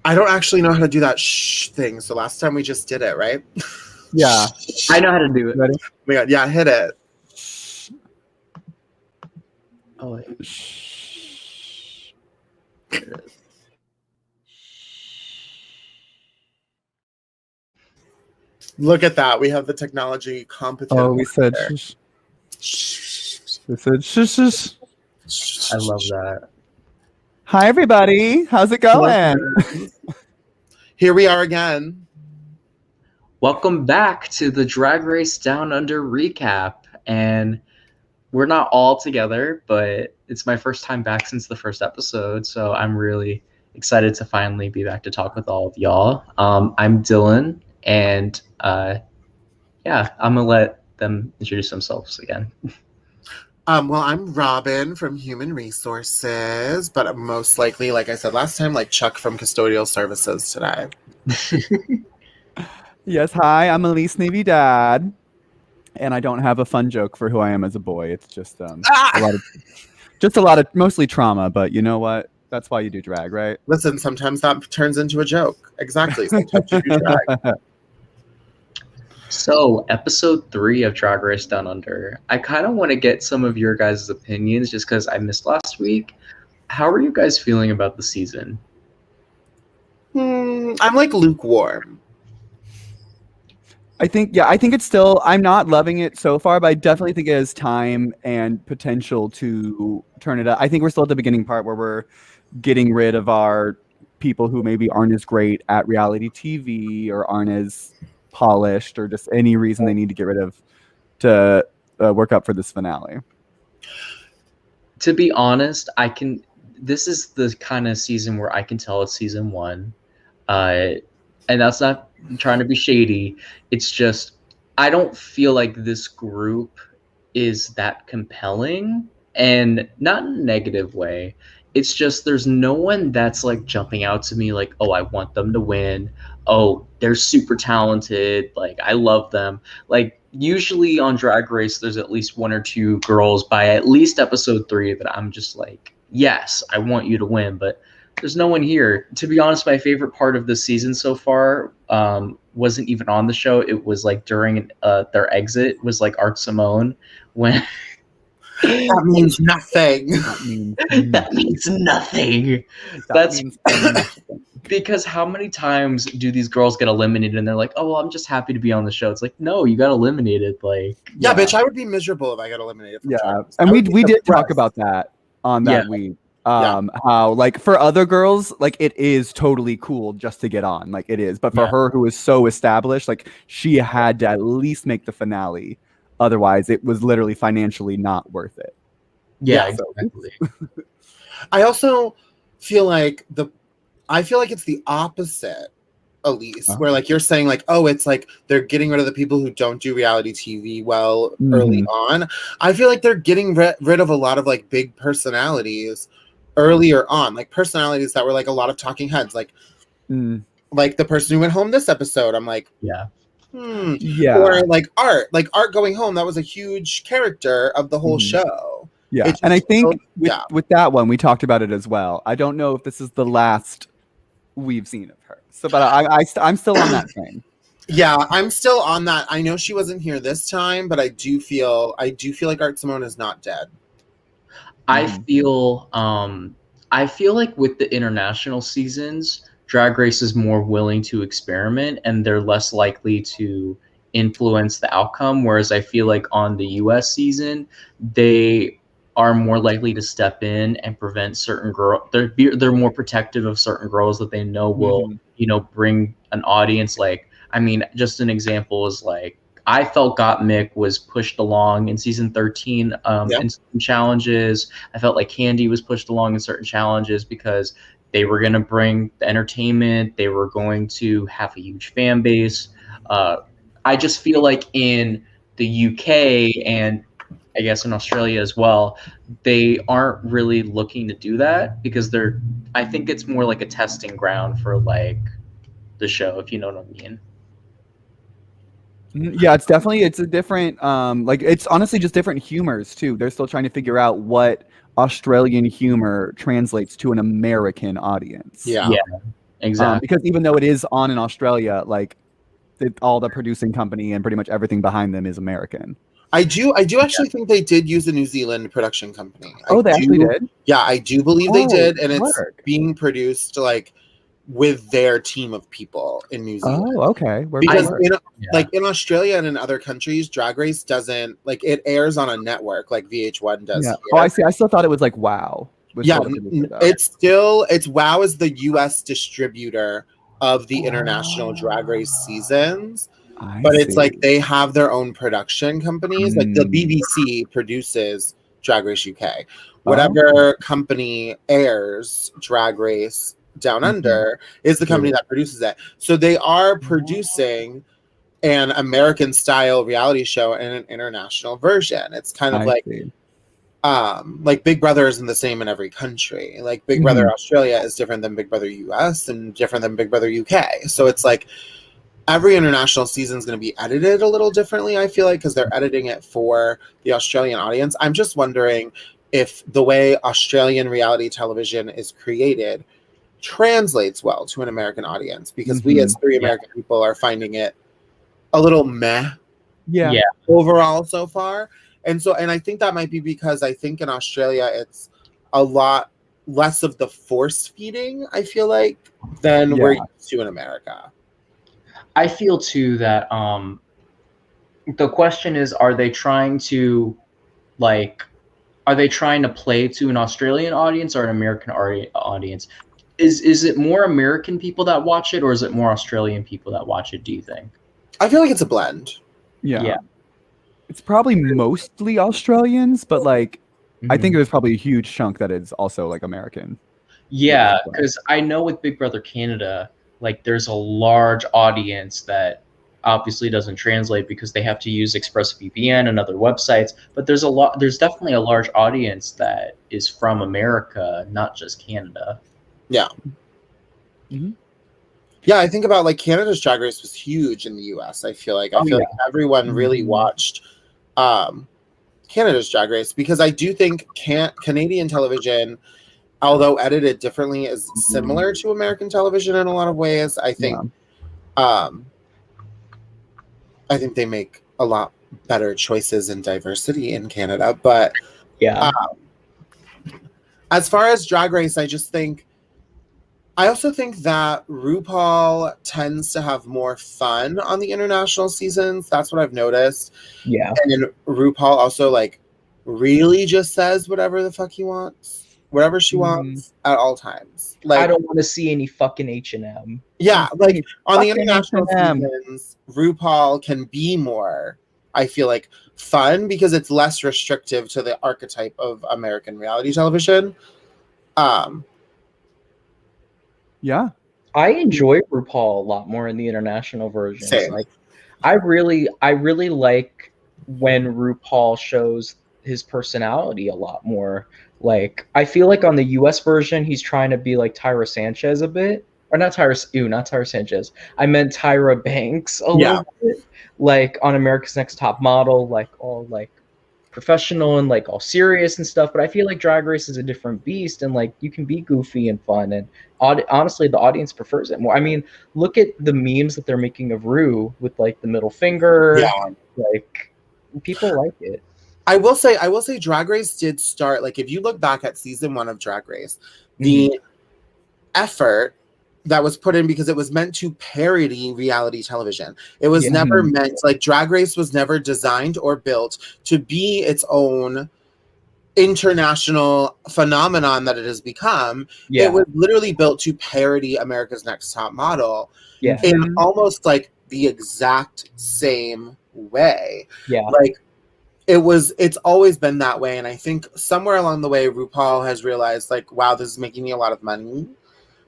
I don't actually know how to do that thing. So last time we just did it, right? Yeah. I know how to do it. Ready? Oh my God, yeah, hit it. Oh, wait. Look at that. We have the technology competent. Oh, we said there. We said shush. I love that. Hi, everybody. How's it going? Here we are again. Welcome back to the Drag Race Down Under recap. And we're not all together, but it's my first time back since the first episode. So I'm really excited to finally be back to talk with all of y'all. I'm Dylan, and yeah, I'm going to let them introduce themselves again. Well, I'm Robin from Human Resources, but most likely, like I said last time, like Chuck from Custodial Services today. Yes, hi. I'm Elise Navy Dad, and I don't have a fun joke for who I am as a boy. It's just a lot of mostly trauma. But you know what? That's why you do drag, right? Listen, sometimes that turns into a joke. Exactly. Sometimes you do drag. So, episode 3 of Drag Race Down Under. I kind of want to get some of your guys' opinions just because I missed last week. How are you guys feeling about the season? I'm like lukewarm. I think it's still, I'm not loving it so far, but I definitely think it has time and potential to turn it up. I think we're still at the beginning part where we're getting rid of our people who maybe aren't as great at reality TV or aren't as polished or just any reason they need to get rid of to work up for this finale. To be honest, this is the kind of season where I can tell it's season 1. And that's not trying to be shady. It's just, I don't feel like this group is that compelling, and not in a negative way. It's just there's no one that's like jumping out to me like, oh, I want them to win. Oh, they're super talented. Like, I love them. Like, usually on Drag Race, there's at least 1 or 2 girls by at least episode 3 that I'm just like, yes, I want you to win. But there's no one here. To be honest, my favorite part of the season so far wasn't even on the show. It was like during their exit was like Art Simone when... That means nothing. That means nothing. That's because how many times do these girls get eliminated and they're like, oh, well, I'm just happy to be on the show. It's like, no, you got eliminated. Like, yeah, bitch, I would be miserable if I got eliminated. And we did talk about that on that week. How like for other girls, like it is totally cool just to get on, like it is. But for her, who is so established, like she had to at least make the finale. Otherwise, it was literally financially not worth it. Yeah, exactly. I also feel like it's the opposite, Elise, where like you're saying like, oh, it's like they're getting rid of the people who don't do reality TV well early on. I feel like they're getting rid of a lot of like big personalities earlier on, like personalities that were like a lot of talking heads, like the person who went home this episode. I'm like, or like Art going home. That was a huge character of the whole show. Yeah, and I think with that one, we talked about it as well. I don't know if this is the last we've seen of her. So, but I'm still on that train. Yeah, I'm still on that. I know she wasn't here this time, but I do feel like Art Simone is not dead. I feel like with the international seasons, Drag Race is more willing to experiment and they're less likely to influence the outcome. Whereas I feel like on the US season, they are more likely to step in and prevent certain girls. They're more protective of certain girls that they know will, bring an audience. Like, I mean, just an example is like, I felt Gottmik was pushed along in season 13 in certain challenges. I felt like Candy was pushed along in certain challenges because they were going to bring the entertainment. They were going to have a huge fan base. I just feel like in the UK and I guess in Australia as well, they aren't really looking to do that because I think it's more like a testing ground for like the show, if you know what I mean. Yeah, it's a different, it's honestly just different humors too. They're still trying to figure out what Australian humor translates to an American audience. Yeah. Exactly. Because even though it is on in Australia, like all the producing company and pretty much everything behind them is American. I do actually think they did use a New Zealand production company. They actually did? Yeah, I do believe they did, and it's work. being produced like with their team of people in New Zealand. Oh, okay. Because in Australia and in other countries, Drag Race doesn't like it airs on a network like VH1 does. Yeah. Here. Oh, I see. I still thought it was like WoW. Yeah, it's WoW is the US distributor of the international Drag Race seasons. But it's like they have their own production companies. Like the BBC produces Drag Race UK. Whatever company airs Drag Race Down Under is the company that produces it. So they are producing an American style reality show and an international version. It's kind of like Big Brother isn't the same in every country. Like Big Brother Australia is different than Big Brother US and different than Big Brother UK. So it's like every international season is going to be edited a little differently, I feel like, because they're editing it for the Australian audience. I'm just wondering if the way Australian reality television is created translates well to an American audience, because we as three American people are finding it a little meh overall so far. And I think that might be because I think in Australia it's a lot less of the force feeding, I feel like, than we're used to in America. I feel too that the question is, are they trying to play to an Australian audience or an American audience? Is it more American people that watch it, or is it more Australian people that watch it, do you think? I feel like it's a blend. Yeah. It's probably mostly Australians, but like I think there's probably a huge chunk that is also like American. Yeah, because I know with Big Brother Canada, like there's a large audience that obviously doesn't translate because they have to use ExpressVPN and other websites. But there's definitely a large audience that is from America, not just Canada. Yeah. Yeah, I think about like Canada's Drag Race was huge in the US. I feel like everyone really watched Canada's Drag Race, because I do think Canadian television, although edited differently, is similar to American television in a lot of ways. I think they make a lot better choices in diversity in Canada. But as far as Drag Race, I also think that RuPaul tends to have more fun on the international seasons. That's what I've noticed. Yeah. And then RuPaul also like really just says whatever the fuck he wants, whatever she wants at all times. Like, I don't want to see any fucking H&M. Yeah, like on the international seasons, RuPaul can be more, I feel like, fun because it's less restrictive to the archetype of American reality television. Yeah. I enjoy RuPaul a lot more in the international version. Same. Like, I really like when RuPaul shows his personality a lot more. Like, I feel like on the US version, he's trying to be like Tyra Sanchez a bit. Or not Tyra Sanchez. I meant Tyra Banks a little bit. Like on America's Next Top Model, like all like professional and like all serious and stuff. But I feel like Drag Race is a different beast, and like you can be goofy and fun, and honestly the audience prefers it more. I mean, look at the memes that they're making of Ru with like the middle finger. Like people like it. I will say Drag Race did start, like if you look back at season 1 of Drag Race, the effort that was put in, because it was meant to parody reality television. It was never meant, like Drag Race was never designed or built to be its own international phenomenon that it has become. It was literally built to parody America's Next Top Model in almost like the exact same way. Like it's always been that way. And I think somewhere along the way, RuPaul has realized like, wow, this is making me a lot of money,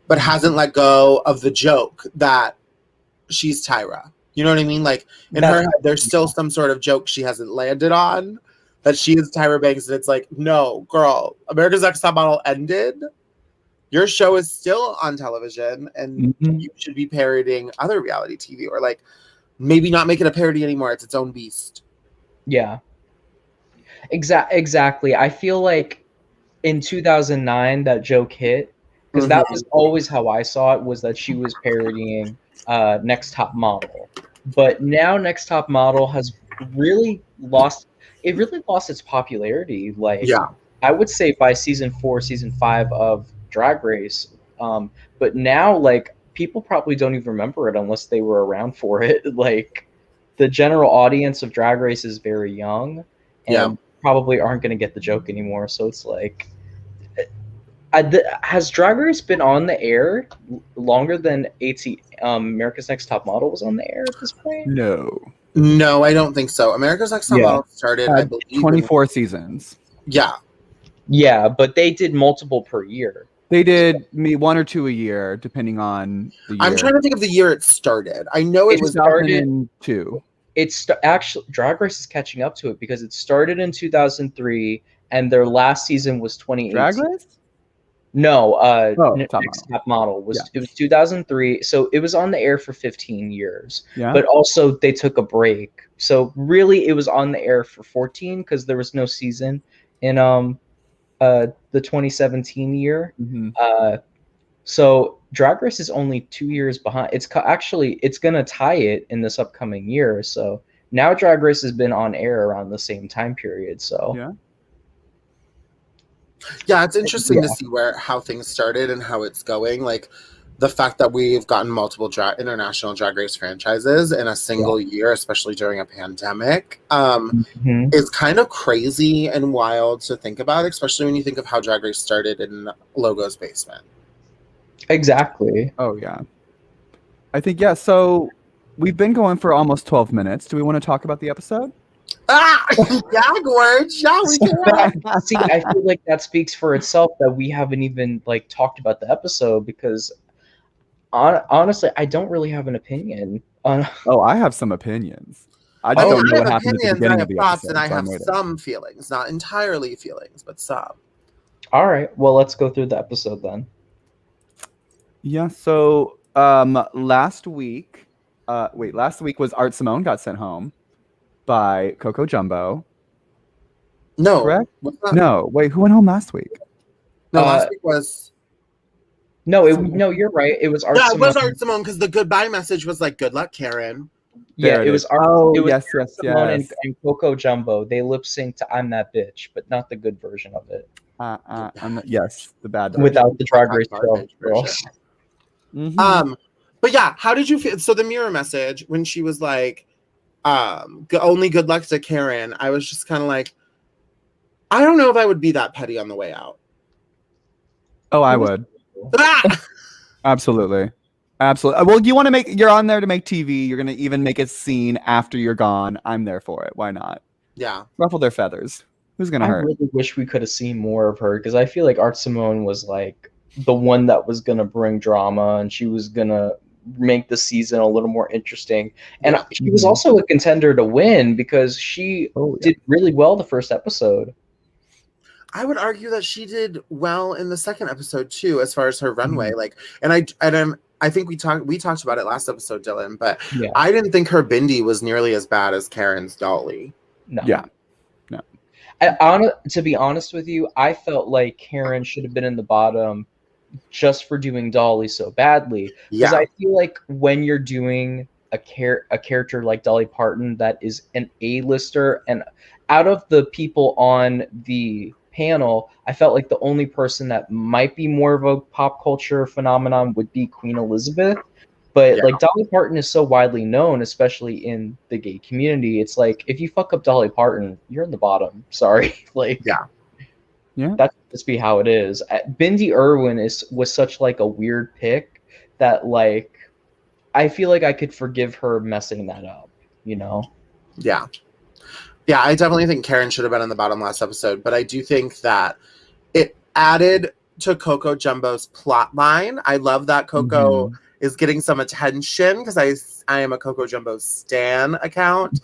but hasn't let go of the joke that she's Tyra. You know what I mean? Like in her head, there's still some sort of joke she hasn't landed on, that she is Tyra Banks. And it's like, no, girl, America's Next Top Model ended. Your show is still on television, and you should be parodying other reality TV, or like maybe not make it a parody anymore. It's its own beast. Yeah. Exactly. I feel like in 2009 that joke hit, because that was always how I saw it, was that she was parodying Next Top Model. But now Next Top Model has really lost its popularity. Like, Yeah. I would say by season 4, season 5 of Drag Race. But now, like, people probably don't even remember it unless they were around for it. Like, the general audience of Drag Race is very young and probably aren't going to get the joke anymore. So it's like, has Drag Race been on the air longer than America's Next Top Model was on the air at this point? No, I don't think so. America's Next Top Model started, I believe, 24 seasons. Yeah, but they did multiple per year. They did 1 or 2 a year, depending on the year. I'm trying to think of the year it started. I know it was 2002. Actually, Drag Race is catching up to it because it started in 2003 and their last season was 2018. Drag Race? No, Top Model was it was 2003, so it was on the air for 15 years. Yeah. But also they took a break, so really it was on the air for 14 because there was no season in the 2017 year. So Drag Race is only 2 years behind. It's gonna tie it in this upcoming year. So now Drag Race has been on air around the same time period. So yeah, it's interesting to see how things started and how it's going. Like, the fact that we've gotten multiple international Drag Race franchises in a single year, especially during a pandemic, is kind of crazy and wild to think about, especially when you think of how Drag Race started in Logo's basement. Exactly. Oh, yeah. I think, so we've been going for almost 12 minutes. Do we want to talk about the episode? Yeah, Gorge. Yeah, we can. See, I feel like that speaks for itself that we haven't even like talked about the episode because honestly, I don't really have an opinion on. Oh, I have some opinions. I just don't know what happened at the beginning of the episode. And I have some feelings, not entirely feelings, but some. All right, well, let's go through the episode then. Yeah. So last week was Art Simone got sent home by Coco Jumbo. No. Correct? No. Wait, who went home last week? No, last week was... No, you're right. It was Art Simone. Yeah, it was Art Simone because the goodbye message was like, good luck, Karen. Yeah, it was Art Simone yes. and Coco Jumbo. They lip synced to I'm That Bitch, but not the good version of it. The bad version. Without the Drag Race girls. But yeah, how did you feel? So the mirror message, when she was like, only good luck to Karen, I was just kind of like, I don't know if I would be that petty on the way out. Oh, I would. Absolutely. Well, you're on there to make TV. You're going to even make a scene after you're gone. I'm there for it. Why not? Yeah. Ruffle their feathers. Who's going to hurt? I really wish we could have seen more of her because I feel like Art Simone was like the one that was going to bring drama and she was going to make the season a little more interesting. And she was also a contender to win because she did really well the first episode. I would argue that she did well in the second episode too, as far as her runway. Like, and I think we talked about it last episode, Dylan, but I didn't think her bindi was nearly as bad as Karen's dolly. No. Yeah. No. To be honest with you, I felt like Karen should have been in the bottom just for doing Dolly so badly. Because I feel like when you're doing a character like Dolly Parton that is an A-lister, and out of the people on the panel, I felt like the only person that might be more of a pop culture phenomenon would be Queen Elizabeth. But like Dolly Parton is so widely known, especially in the gay community. It's like if you fuck up Dolly Parton, you're in the bottom. Sorry. That's just be how it is. Bindi Irwin was such like a weird pick that like I feel like I could forgive her messing that up, you know? Yeah. Yeah, I definitely think Karen should have been in the bottom last episode, but I do think that it added to Coco Jumbo's plot line. I love that Coco is getting some attention because I am a Coco Jumbo stan account.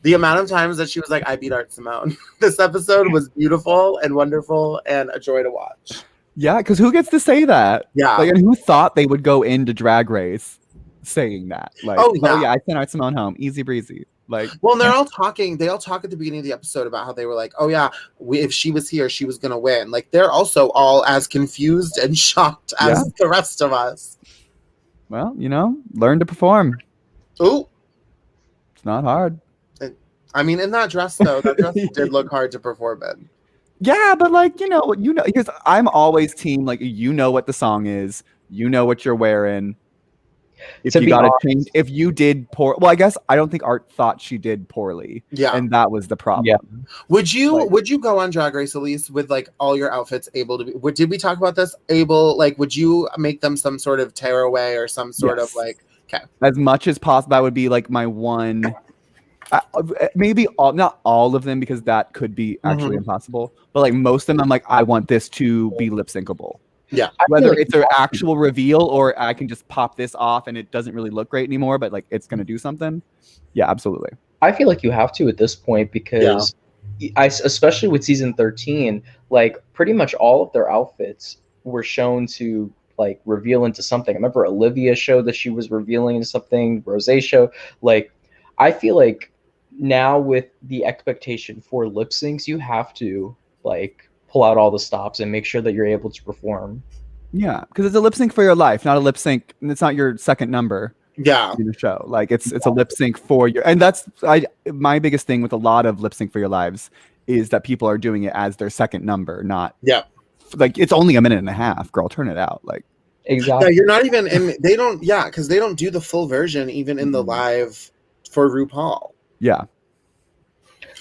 The amount of times that she was like, I beat Art Simone. This episode was beautiful and wonderful and a joy to watch. Yeah, because who gets to say that? Yeah. Like, and who thought they would go into Drag Race saying that? Like, oh yeah, I sent Art Simone home. Easy breezy. Like, well, and they all talk at the beginning of the episode about how they were like, oh yeah, if she was here, she was gonna win. Like, they're also all as confused and shocked as the rest of us. Well, learn to perform. Oh, It's not hard. I mean, in that dress though, that dress did look hard to perform in. Yeah, but like, because I'm always team, like, what the song is, what you're wearing. If you got to change, if you did poor, well, I guess I don't think Art thought she did poorly. Yeah, and that was the problem. Yeah. Would you go on Drag Race, Elise, with like all your outfits able to be? Did we talk about this? Would you make them some sort of tearaway or some sort of like? Okay, as much as possible. That would be like my one. Maybe not all of them, because that could be actually impossible. But like most of them, I'm like, I want this to be lip syncable. Yeah, whether it's an actual reveal or I can just pop this off and it doesn't really look great anymore, but like it's gonna do something. Yeah, absolutely. I feel like you have to at this point, because especially with season 13, like pretty much all of their outfits were shown to like reveal into something. I remember Olivia showed that she was revealing into something. Rosé show. Like, I feel like now with the expectation for lip syncs, you have to like pull out all the stops and make sure that you're able to perform. Yeah, because it's a lip sync for your life, not a lip sync. It's not your second number. Yeah, in the show. Like it's a lip sync for your, and that's my biggest thing with a lot of lip sync for your lives is that people are doing it as their second number, not like it's only a minute and a half. Girl, turn it out. Like exactly. Yeah, you're not even in. They don't. Yeah, because they don't do the full version even in the live for RuPaul. Yeah.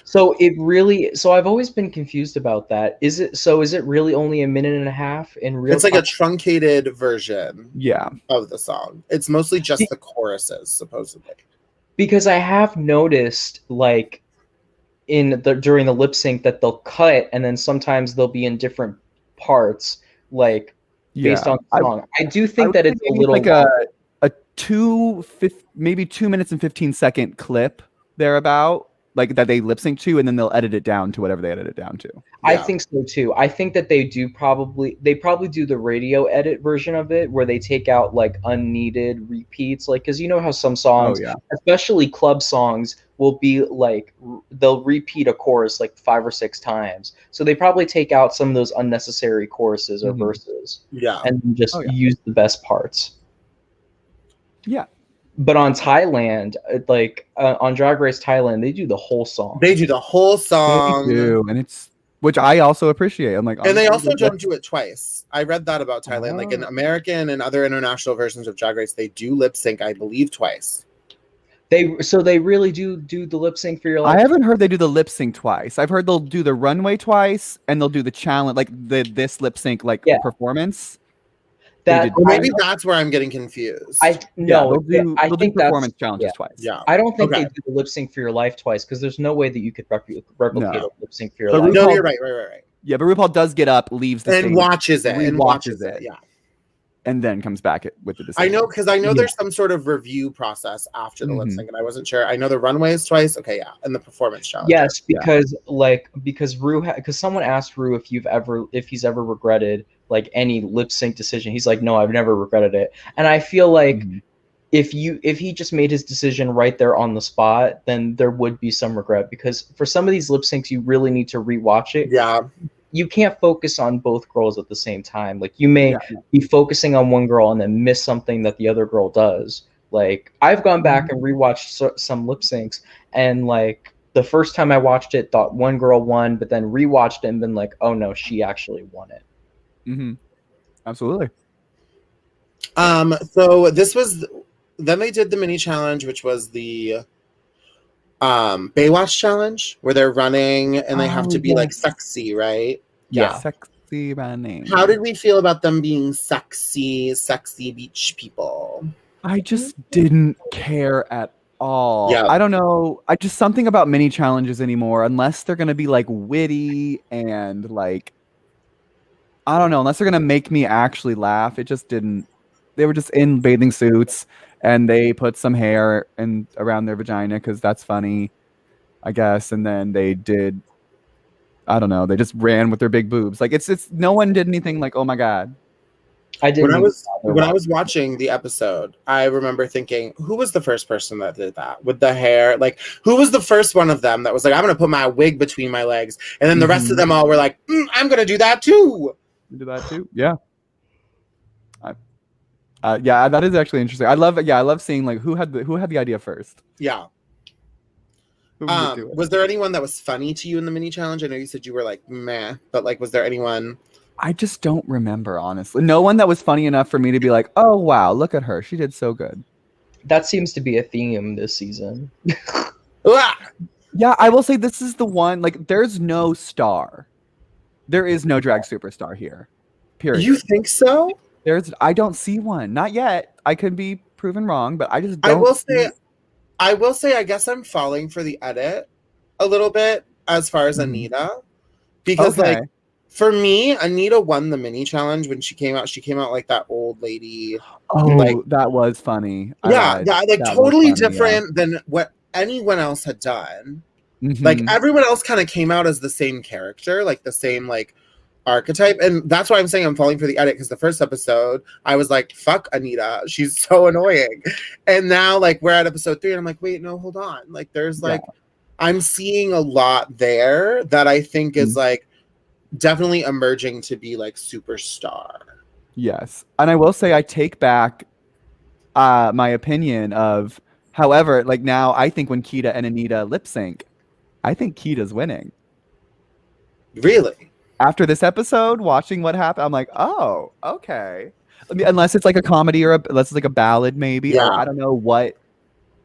So I've always been confused about that. Is it really only a minute and a half in real? It's like a truncated version. Yeah. Of the song. It's mostly just the choruses, supposedly. Because I have noticed, like, during the lip sync that they'll cut, and then sometimes they'll be in different parts, like based on the song. I do think that it's a little like maybe 2 minutes and 15-second clip thereabout. Like that they lip sync to, and then they'll edit it down to whatever they edit it down to. I think so too. I think that they probably do the radio edit version of it, where they take out like unneeded repeats, like because you know how some songs, especially club songs, will be like they'll repeat a chorus like 5 or 6 times. So they probably take out some of those unnecessary choruses or verses, and just use the best parts. Yeah. But on Thailand, like on Drag Race Thailand, they do the whole song. They do the whole song. They do, and it's which I also appreciate. I'm like, and they also don't do it twice. I read that about Thailand. Like in American and other international versions of Drag Race, they do lip sync, I believe, twice. They really do the lip sync for your life. I haven't heard they do the lip sync twice. I've heard they'll do the runway twice, and they'll do the challenge, like this lip sync performance. Maybe that's where I'm getting confused. They'll do performance challenges twice. Yeah, I don't think they do the lip sync for your life twice, because there's no way that you could replicate a lip sync for your life. No, you're right. Yeah, but RuPaul does get up, leaves the stage, watches it. Yeah, and then comes back with the decision. I know, because I know there's some sort of review process after the lip sync, and I wasn't sure. I know the runway is twice. Okay, and the performance challenge. Yes, because because someone asked Ru if he's ever regretted like any lip sync decision. He's like, no, I've never regretted it. And I feel like if he just made his decision right there on the spot, then there would be some regret, because for some of these lip syncs, you really need to rewatch it. Yeah. You can't focus on both girls at the same time. Like you may be focusing on one girl and then miss something that the other girl does. Like I've gone back and rewatched some lip syncs, and like the first time I watched it, thought one girl won, but then rewatched it and been like, oh no, she actually won it. Absolutely. So this was then they did the mini challenge, which was the Baywatch challenge, where they're running and they have to be like sexy, right? Yeah, sexy running. How did we feel about them being sexy beach people? I just didn't care at all. Yeah. I don't know. I just something about mini challenges anymore, unless they're gonna be like witty and like, I don't know, unless they're gonna make me actually laugh. It just didn't. They were just in bathing suits and they put some hair around their vagina because that's funny, I guess. And then they did, I don't know, they just ran with their big boobs. Like it's no one did anything like, oh my god. I didn't. When I was watching the episode, I remember thinking, who was the first person that did that with the hair? Like, who was the first one of them that was like, I'm gonna put my wig between my legs, and then the rest of them all were like, I'm gonna do that too. Do that too? Yeah. Yeah, that is actually interesting. I love seeing like who had the idea first. Yeah. Was there anyone that was funny to you in the mini challenge? I know you said you were like meh, but like, was there anyone? I just don't remember, honestly. No one that was funny enough for me to be like, oh wow, look at her, she did so good. That seems to be a theme this season. Yeah, I will say this is the one. Like, there's no star. There is no drag superstar here. Period. You think so? I don't see one. Not yet. I could be proven wrong, but I just don't. I will say, I guess I'm falling for the edit a little bit as far as Anita. Because, like, for me, Anita won the mini challenge when she came out. She came out like that old lady. Oh, like, that was funny. Like totally different than what anyone else had done. Like, everyone else kind of came out as the same character, like the same, like, archetype. And that's why I'm saying I'm falling for the edit, because the first episode I was like, fuck Anita, she's so annoying. And now, like, we're at episode 3 and I'm like, wait, no, hold on. Like, there's like I'm seeing a lot there that I think is like definitely emerging to be like superstar. Yes. And I will say I take back my opinion of, however, like, now I think when Kita and Anita lip sync, I think Kita's winning. Really? After this episode, watching what happened, I'm like, oh, okay. I mean, unless it's like a comedy unless it's like a ballad, maybe. Yeah. Or I don't know what.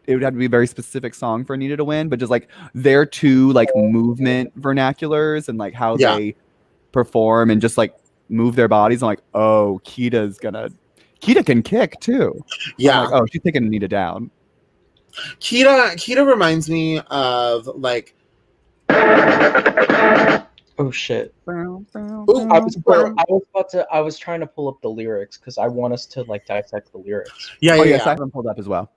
It would have to be a very specific song for Anita to win, but just like their two like movement vernaculars and like how they perform and just like move their bodies. I'm like, oh, Kita can kick too. Yeah. Like, oh, she's taking Anita down. Kita reminds me of like. Oh shit! Ooh, I was trying to pull up the lyrics because I want us to like dissect the lyrics. Yes, I have them pulled up as well.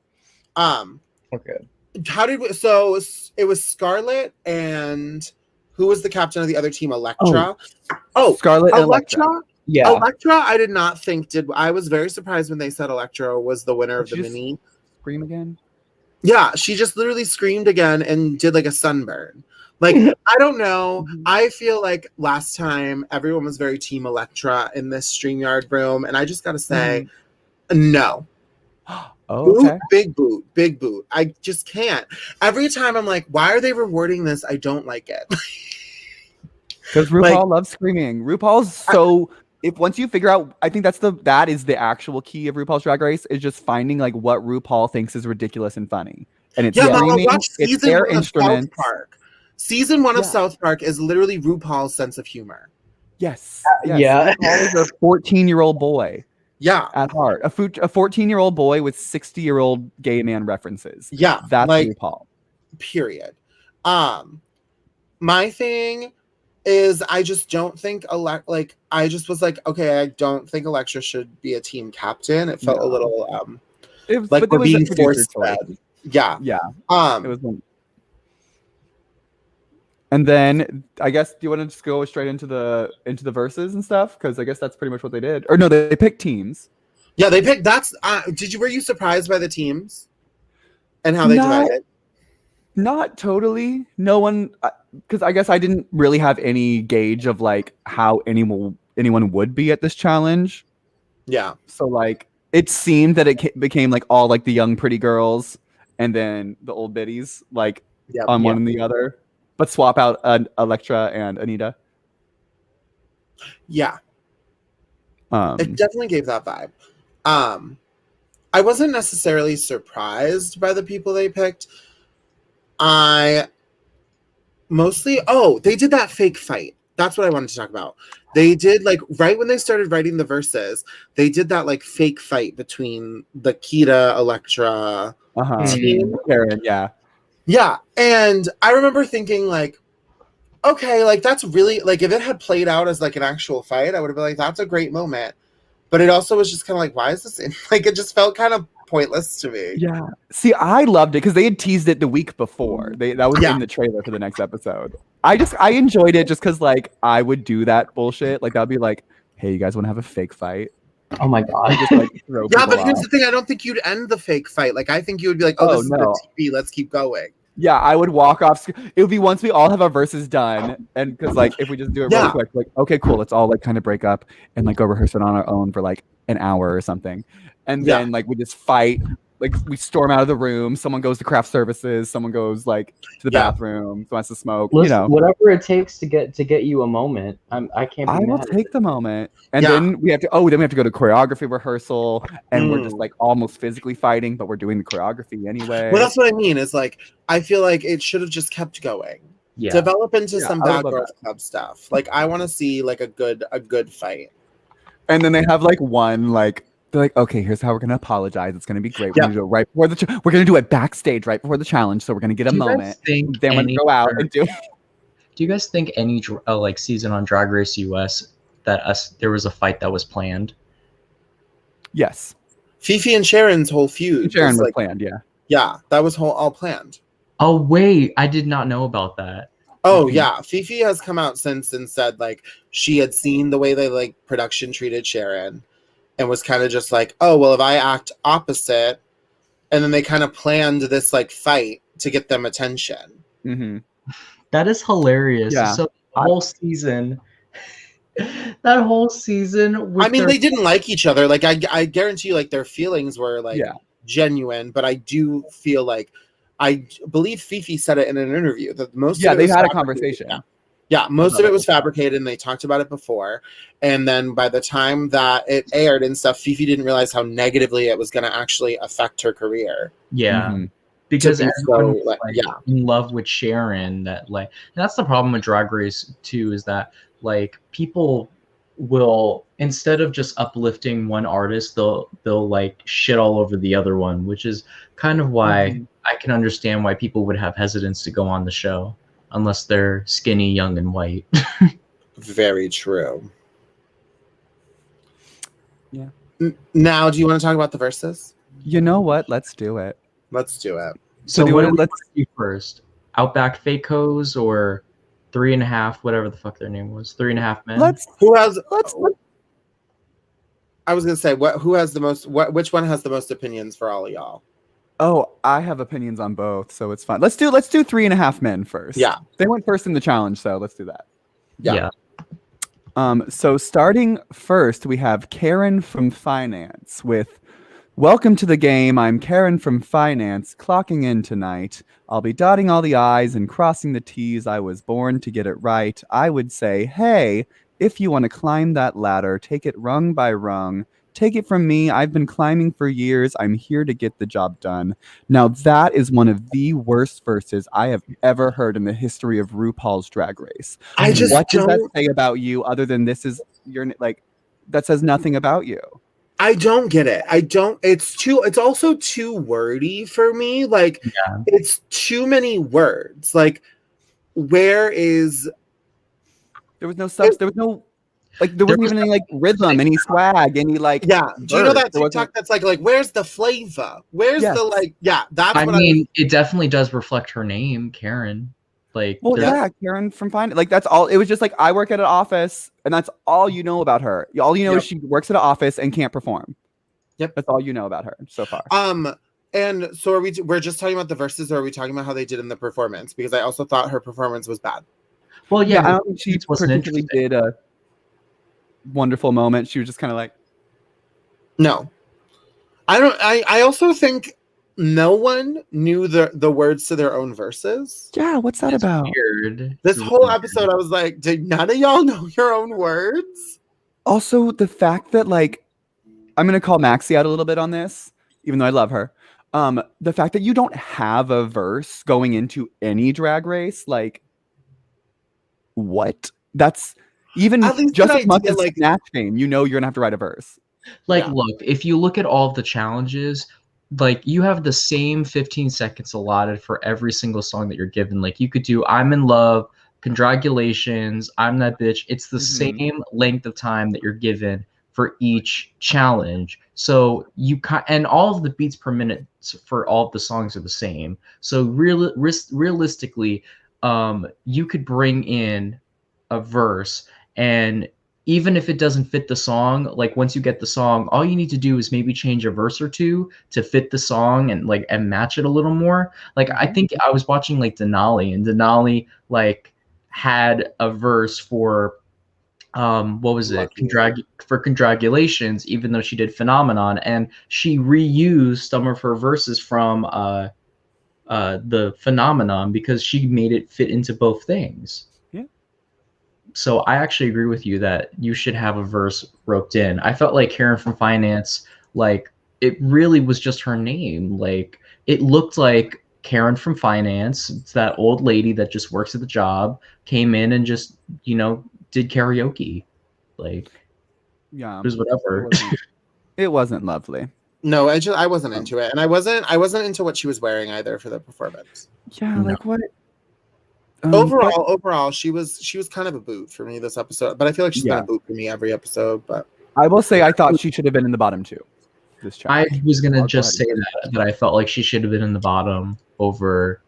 Okay. How did we? So it was Scarlett and who was the captain of the other team? Electra. Oh, Scarlett and Electra. Yeah, Electra. I did not think did. I was very surprised when they said Electra was the winner of the mini. Scream again. Yeah, she just literally screamed again and did like a sunburn. Like, I don't know. I feel like last time everyone was very team Electra in this StreamYard room, and I just gotta say, no. Okay. Boot, big boot. I just can't. Every time I'm like, why are they rewarding this? I don't like it. Because RuPaul loves screaming. RuPaul's so. If once you figure out, I think that is the actual key of RuPaul's Drag Race, is just finding like what RuPaul thinks is ridiculous and funny, and it's screaming. It's their instrument. Season 1 of South Park is literally RuPaul's sense of humor. Yes. Yeah. RuPaul is a 14-year-old boy. Yeah. At heart. A 14-year-old boy with 60-year-old gay man references. Yeah. That's like, RuPaul. Period. My thing is I just don't think I just was like, okay, I don't think Electra should be a team captain. It felt a little like we're being forced fed. Yeah. Yeah. It was and then I guess, do you want to just go straight into the verses and stuff? Because I guess that's pretty much what they did. Or no, they picked teams. Yeah, they picked. Were you surprised by the teams and how they divided? Not totally. No one, because I guess I didn't really have any gauge of like how anyone would be at this challenge. Yeah. So like it seemed that it became like all like the young pretty girls and then the old biddies like on one and the other. But swap out Electra and Anita. Yeah. It definitely gave that vibe. I wasn't necessarily surprised by the people they picked. They did that fake fight. That's what I wanted to talk about. They did like right when they started writing the verses, they did that like fake fight between the Kita Electra team. Karen, yeah. Yeah, and I remember thinking like, okay, like that's really like if it had played out as like an actual fight, I would have been like, that's a great moment. But it also was just kind of like, why is this in? Like it just felt kind of pointless to me. Yeah. See, I loved it because they had teased it the week before. That was in the trailer for the next episode. I enjoyed it just because like I would do that bullshit. Like that would be like, hey, you guys want to have a fake fight? Oh my god. Just like throw Yeah, people but here's off. the thing. I don't think you'd end the fake fight. Like, I think you would be like, oh, this is no. good TV. Let's keep going. Yeah, I would walk off. It would be once we all have our verses done, and because like if we just do it real quick, like okay, cool, let's all like kind of break up and like go rehearse it on our own for like an hour or something, and then like we just fight. Like we storm out of the room. Someone goes to craft services. Someone goes like to the bathroom. Someone wants to smoke. Listen, whatever it takes to get you a moment. I can't. I will take the moment, and then we have to. Oh, then we have to go to choreography rehearsal, and we're just like almost physically fighting, but we're doing the choreography anyway. Well, that's what I mean. Is like I feel like it should have just kept going. Yeah. Develop into some Bad Girls Club stuff. Like I want to see like a good fight. And then they have like one like. They're like, okay, here's how we're gonna apologize. It's gonna be great. We're gonna do it right before we're gonna do it backstage right before the challenge. So we're gonna get a moment. Then we're gonna go out and do. Do you guys think any like season on Drag Race US there was a fight that was planned? Yes. Fifi and Sharon's whole feud. Sharon was planned. Yeah. Yeah, that was all planned. Oh wait, I did not know about that. Oh yeah, Fifi has come out since and said like she had seen the way they like production treated Sharon. And was kind of just like, oh, well, if I act opposite, and then they kind of planned this like fight to get them attention. Mm-hmm. That is hilarious. Yeah. So the whole season, that whole season. I mean, they didn't like each other. Like I guarantee you, like their feelings were like genuine. But I do feel like I believe Fifi said it in an interview that most of it they've had a conversation. Yeah, most of it was fabricated, and they talked about it before. And then by the time that it aired and stuff, Fifi didn't realize how negatively it was going to actually affect her career. Yeah, because everyone was in love with Sharon. That like, and that's the problem with Drag Race too, is that like people will, instead of just uplifting one artist, they'll like shit all over the other one, which is kind of why I can understand why people would have hesitance to go on the show. Unless they're skinny, young, and white. Very true. Yeah. Now, do you want to talk about the verses? You know what? Let's do it. Let's do it. So let's do first. Outback Fakos or 3.5, whatever the fuck their name was. 3.5 Men. I was gonna say who has the most. Which one has the most opinions for all of y'all? Oh, I have opinions on both, so it's fine. Let's do 3.5 Men first. Yeah, they went first in the challenge, so let's do that. Yeah. So starting first, we have Karen from Finance with "Welcome to the game. I'm Karen from Finance, clocking in tonight. I'll be dotting all the I's and crossing the T's. I was born to get it right. I would say, hey, if you want to climb that ladder, take it rung by rung. Take it from me, I've been climbing for years. I'm here to get the job done." Now, that is one of the worst verses I have ever heard in the history of RuPaul's Drag Race. What does that say about you other than this is your like? That says nothing about you. I don't get it. It's also too wordy for me. Like it's too many words. Like there was no substance. There was no. Like there wasn't even any like rhythm, any swag, any like. Yeah. Do you know that TikTok that's like where's the flavor? Where's the like? Yeah, that's. I mean, it definitely does reflect her name, Karen. Like, Karen from Finance. Like that's all. It was just like I work at an office, and that's all you know about her. All you know is she works at an office and can't perform. Yep, that's all you know about her so far. And so we're just talking about the verses, or are we talking about how they did in the performance? Because I also thought her performance was bad. Well, I don't think she particularly did a wonderful moment. She was just kind of like, no, I also think no one knew the words to their own verses. Yeah, what's that about? Weird. This whole episode, I was like, did none of y'all know your own words? Also, the fact that like, I'm gonna call Maxie out a little bit on this, even though I love her. The fact that you don't have a verse going into any Drag Race, like, what? That's even just as much as like Snatch Game, you know you're gonna have to write a verse. Like, look, if you look at all of the challenges, like you have the same 15 seconds allotted for every single song that you're given. Like you could do "I'm in Love," "Congratulations," "I'm That Bitch." It's the same length of time that you're given for each challenge. So and all of the beats per minute for all of the songs are the same. So realistically, you could bring in a verse and even if it doesn't fit the song, like once you get the song, all you need to do is maybe change a verse or two to fit the song and like and match it a little more. Like I think I was watching like Denali, and Denali like had a verse for what was it? For Congratulations, even though she did Phenomenon, and she reused some of her verses from the Phenomenon because she made it fit into both things. Yeah. So I actually agree with you that you should have a verse roped in. I felt like Karen from Finance, like it really was just her name. Like it looked like Karen from Finance. It's that old lady that just works at the job, came in and just, did karaoke. Like, yeah, it was whatever. It wasn't lovely. No, I wasn't into it, and I wasn't into what she was wearing either for the performance. Yeah, like what? Overall, she was kind of a boot for me this episode, but I feel like she's been a boot for me every episode. But I will say I thought she should have been in the bottom 2. This challenge. I was gonna just say that I felt like she should have been in the bottom over.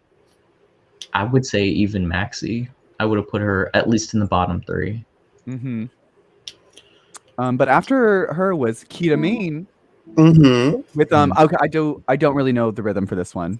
I would say even Maxi. I would have put her at least in the bottom 3. Mm-hmm. But after her was Kita Mean. Mm-hmm. With okay, I don't really know the rhythm for this one.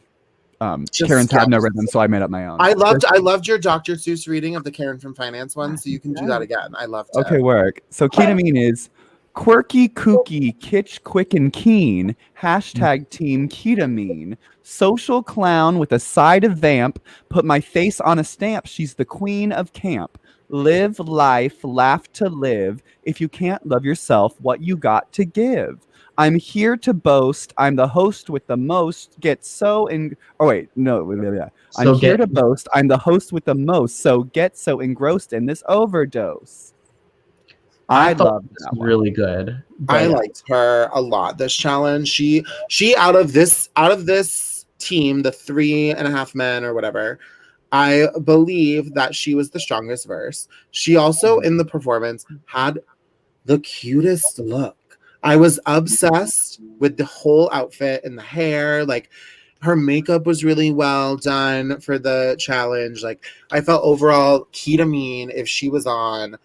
Karen's had no rhythm, so I made up my own. I loved your Dr. Seuss reading of the Karen from Finance one, so you can do that again. I loved it. Okay, work. So Kita Mean is quirky, kooky, kitsch, quick, and keen. # team Kita Mean. Social clown with a side of vamp. Put my face on a stamp. She's the queen of camp. Live life, laugh to live. If you can't love yourself, what you got to give? I'm here to boast. I'm the host with the most. Get so in. Oh wait, no. Yeah. I'm here to boast. I'm the host with the most. So get so engrossed in this overdose. I love that one. Really good. I liked her a lot. This challenge, she out of this team, the 3.5 men or whatever, I believe that she was the strongest verse. She also in the performance had the cutest look. I was obsessed with the whole outfit and the hair. Like her makeup was really well done for the challenge. Like I felt overall, Kita Mean, if she was on,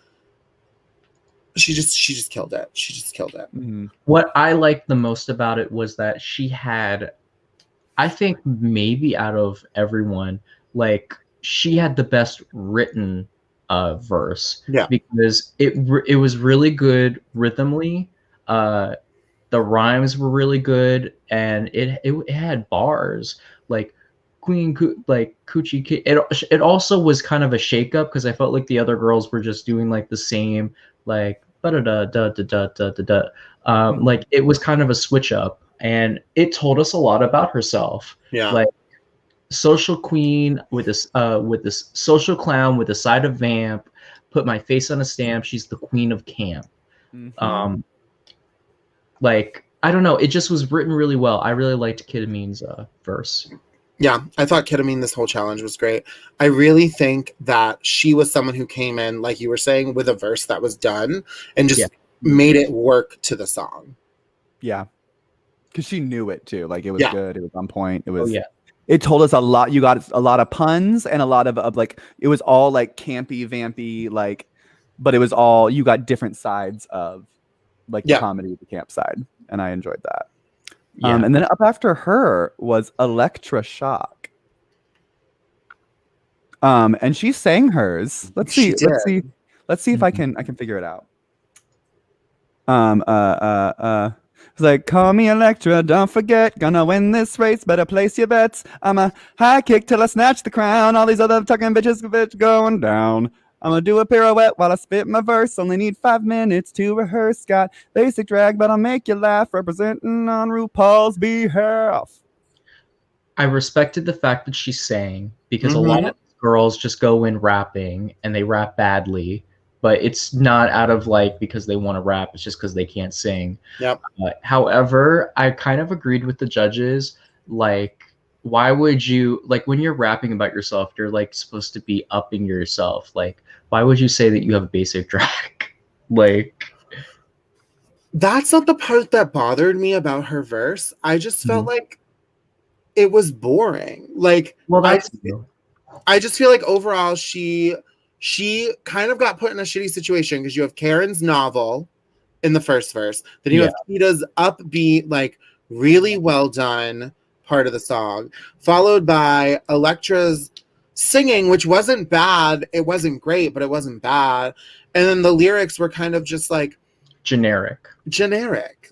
she just killed it. She just killed it. Mm-hmm. What I liked the most about it was that she had, I think maybe out of everyone, like she had the best written verse. Yeah. Because it was really good rhythmically. The rhymes were really good, and it had bars like like coochie kid. It also was kind of a shakeup because I felt like the other girls were just doing like the same like like it was kind of a switch up, and it told us a lot about herself. Yeah, like social queen with this social clown with a side of vamp. Put my face on a stamp. She's the queen of camp. Mm-hmm. Like I don't know, it just was written really well. I really liked Kita Mean's verse. Yeah, I thought Kita Mean this whole challenge was great. I really think that she was someone who came in, like you were saying, with a verse that was done and just made it work to the song. Yeah, because she knew it too. Like it was good. It was on point. It was. It told us a lot. You got a lot of puns and a lot of like. It was all like campy, vampy, like, but it was all you got different sides of. Like the comedy, the camp side, and I enjoyed that. Yeah. And then up after her was Electra Shock. And she sang hers. Let's see if I can figure it out. It's like, call me Electra, don't forget, gonna win this race, better place your bets. I'm a high kick till I snatch the crown. All these other talking bitch going down. I'm gonna do a pirouette while I spit my verse. Only need 5 minutes to rehearse. Got basic drag, but I'll make you laugh. Representing on RuPaul's behalf. I respected the fact that she sang because a lot of girls just go in rapping and they rap badly, but it's not out of like because they want to rap. It's just because they can't sing. Yep. However, I kind of agreed with the judges. Like, why would you, like, when you're rapping about yourself, you're like supposed to be upping yourself. Like, why would you say that you have basic drag? Like, that's not the part that bothered me about her verse. I just felt like it was boring. Like, well, I just feel like overall she she kind of got put in a shitty situation because you have Karen's novel in the first verse. Then you have Tita's upbeat, like really well done part of the song, followed by Electra's singing, which wasn't bad. It wasn't great, but it wasn't bad. And then the lyrics were kind of just like generic.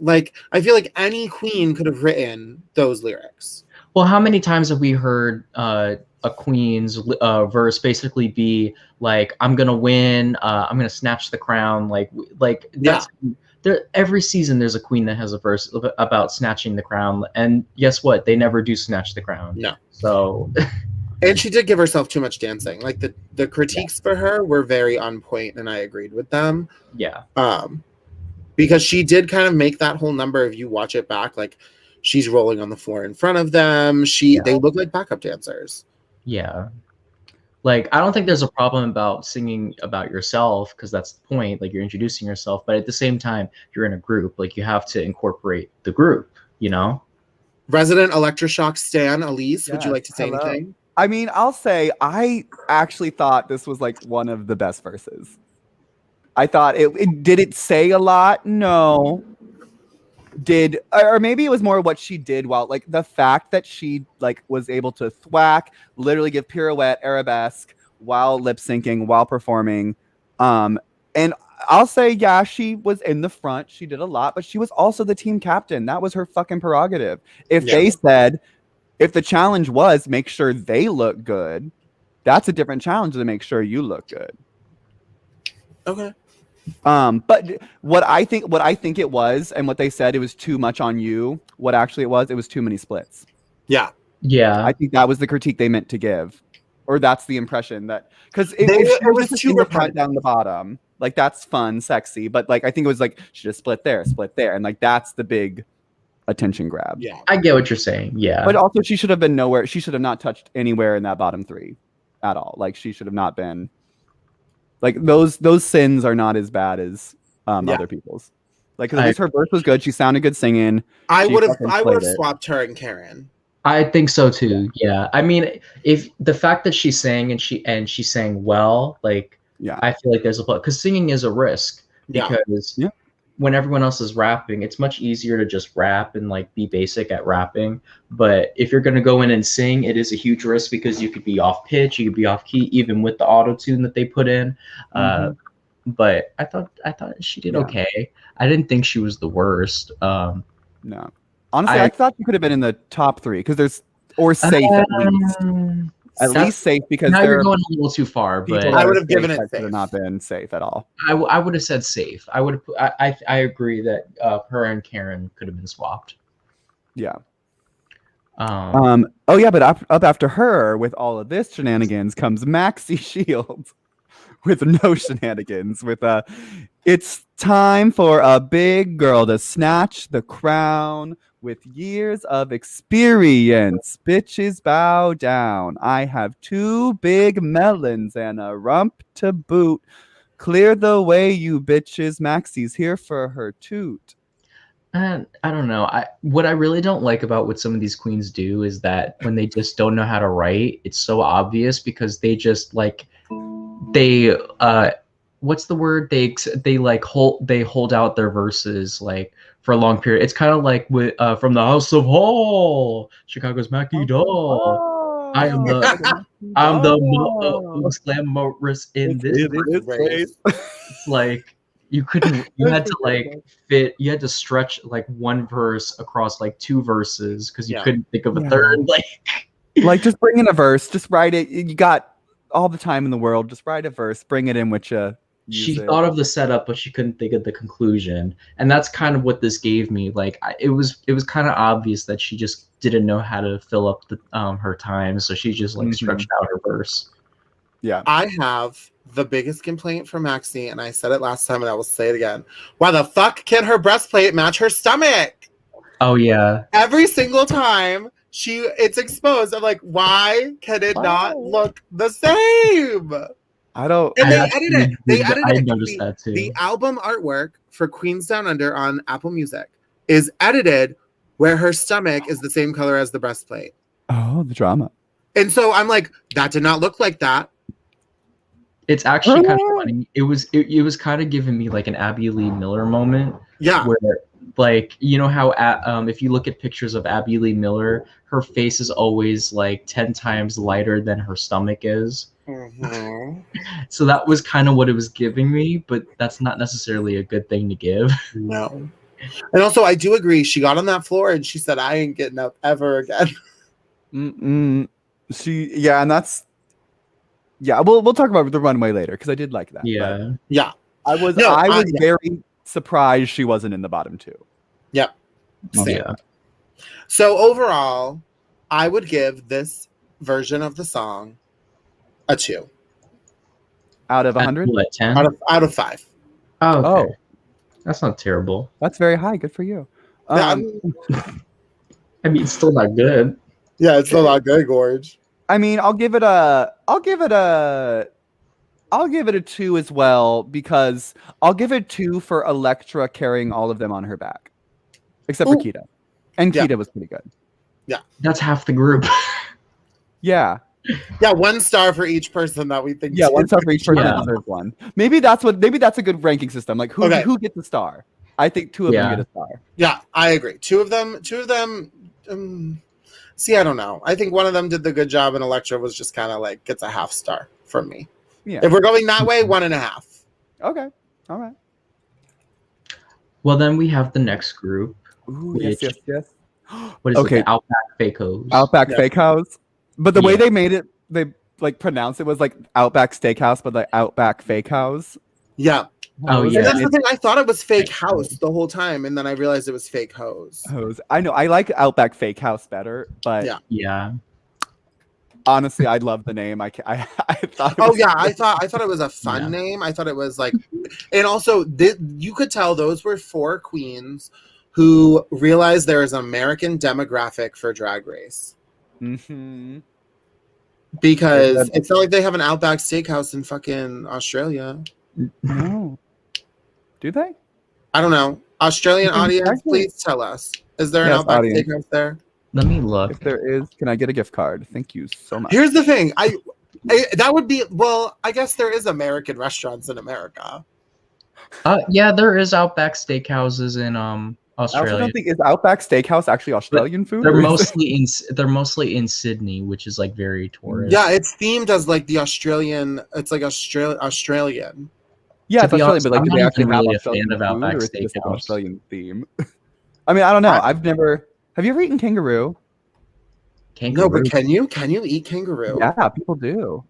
Like, I feel like any queen could have written those lyrics. Well, how many times have we heard a queen's verse basically be like, I'm gonna win, I'm gonna snatch the crown, like that's there. Every season there's a queen that has a verse about snatching the crown, and guess what, they never do snatch the crown. No. So and she did give herself too much dancing. Like the critiques for her were very on point, and I agreed with them. Because she did kind of make that whole number, if you watch it back, like she's rolling on the floor in front of them. They look like backup dancers. Yeah. Like, I don't think there's a problem about singing about yourself, because that's the point. Like, you're introducing yourself, but at the same time, you're in a group. Like, you have to incorporate the group, you know? Resident Electroshock stan, Elise, would you like to say anything? I mean, I'll say I actually thought this was like one of the best verses. I thought did it say a lot? No. Or maybe it was more what she did while, like, the fact that she like was able to thwack, literally give pirouette, arabesque while lip syncing, while performing. And I'll say, yeah, she was in the front. She did a lot, but she was also the team captain. That was her fucking prerogative. If the challenge was make sure they look good, that's a different challenge than make sure you look good. Okay. But what I think it was, and what they said, it was too much on you. What actually it was too many splits. Yeah. I think that was the critique they meant to give, or that's the impression that, because it was too repetitive down the bottom. Like, that's fun, sexy, but like I think it was like she just split there, and like that's the big attention grab. Yeah, I get what you're saying. Yeah, but also she should have been nowhere. She should have not touched anywhere in that bottom three at all. Like, she should have not been. Like, those sins are not as bad as other people's. Like, at least her verse was good. She sounded good singing. I would have swapped her and Karen. I think so too. Yeah. I mean, if the fact that she sang and she sang well, like, I feel like there's a plus, because singing is a risk, because when everyone else is rapping, it's much easier to just rap and like be basic at rapping. But if you're going to go in and sing, it is a huge risk, because you could be off pitch, you could be off key, even with the auto tune that they put in. But I thought she did okay. I didn't think she was the worst. No, honestly, I thought she could have been in the top three, because or safe at least. At least safe, because now you're going a little too far. But I would have given it safe. Could have not been safe at all. I would have said safe. I would have. I agree that her and Karen could have been swapped. Yeah. Oh yeah, but up after her with all of this shenanigans comes Maxi Shields with no shenanigans. With it's time for a big girl to snatch the crown. With years of experience, bitches bow down. I have 2 big melons and a rump to boot. Clear the way, you bitches. Maxi's here for her toot. I don't know. What I really don't like about what some of these queens do is that when they just don't know how to write, it's so obvious, because they just like what's the word? They hold out their verses like for a long period. It's kind of like with from the House of Hall, Chicago's Mackie Doll. I am the most glamorous in this race. It's like you had to stretch like one verse across like 2 verses, because you couldn't think of a third. Like just bring in a verse, just write it. You got all the time in the world. Just write a verse, bring it in with you. She thought of the setup, but she couldn't think of the conclusion, and that's kind of what this gave me. Like, it was kind of obvious that she just didn't know how to fill up the her time, so she just like stretched out her verse. Yeah, I have the biggest complaint for Maxi, and I said it last time, and I will say it again. Why the fuck can her breastplate match her stomach? Oh yeah, every single time it's exposed. I'm like, why can it not look the same? I don't. And they edited it. I noticed that too. The album artwork for Queens Down Under on Apple Music is edited where her stomach is the same color as the breastplate. Oh, the drama. And so I'm like, that did not look like that. It's actually kind of funny. It was kind of giving me like an Abby Lee Miller moment. Yeah. Where like, you know how if you look at pictures of Abby Lee Miller, her face is always like 10 times lighter than her stomach is. Mm-hmm. So that was kind of what it was giving me, but that's not necessarily a good thing to give. No. And also, I do agree. She got on that floor and she said, "I ain't getting up ever again." And that's we'll talk about the runway later because I did like that. Yeah. Yeah. I was very surprised she wasn't in the bottom two. Yep. Same. Yeah. So overall, I would give this version of the song a 2 out of 100. What, 10? Out of 5. Oh, okay. That's not terrible. That's very high. Good for you. I mean, it's still not good. Yeah, it's still not good, Gorge. I mean, I'll give it a 2 as well, because I'll give it 2 for Elektra carrying all of them on her back, except for Kita, and Kita was pretty good. Yeah, that's half the group. Yeah. 1 star for each person that we think. Yeah, 1 star for each person that deserves one. Maybe that's a good ranking system. Like who gets a star? I think 2 of them get a star. Yeah, I agree. 2 of them. See, I don't know. I think one of them did the good job, and Elektra was just kind of like gets a half star from me. Yeah. If we're going that way, 1.5. Okay. All right. Well, then we have the next group. Ooh, yes. What is it? The Outback Fake-Hoes. Outback Fake-Hoes. But the way they made it, they like pronounced it was like Outback Steakhouse, but like Outback Fake-House. Yeah. Oh, yeah. And that's the thing. I thought it was Fake House the whole time, and then I realized it was Fake Hose. I know. I like Outback Fake House better, but yeah. Honestly, I love the name. I thought. I thought it was a fun name. I thought it was like, and also you could tell those were 4 queens who realized there is an American demographic for Drag Race. Mm-hmm. Because it's not like they have an Outback Steakhouse in fucking Australia. No. Do they? I don't know. Australian audience, please tell us. Is there an Outback Steakhouse there? Let me look. If there is, can I get a gift card? Thank you so much. Here's the thing. That would be, well, I guess there is American restaurants in America. Yeah, there is Outback Steakhouses in Australia. I don't think, is Outback Steakhouse actually Australian food? They're mostly in Sydney, which is like very tourist. Yeah, it's themed as like the Australian. It's like Australian. Yeah, it's Australian, but like, do they actually have really Australian fan of food, Outback or is it just like an Steakhouse. Australian theme? I mean, I don't know. Have you ever eaten kangaroo? No, but can you eat kangaroo? Yeah, people do.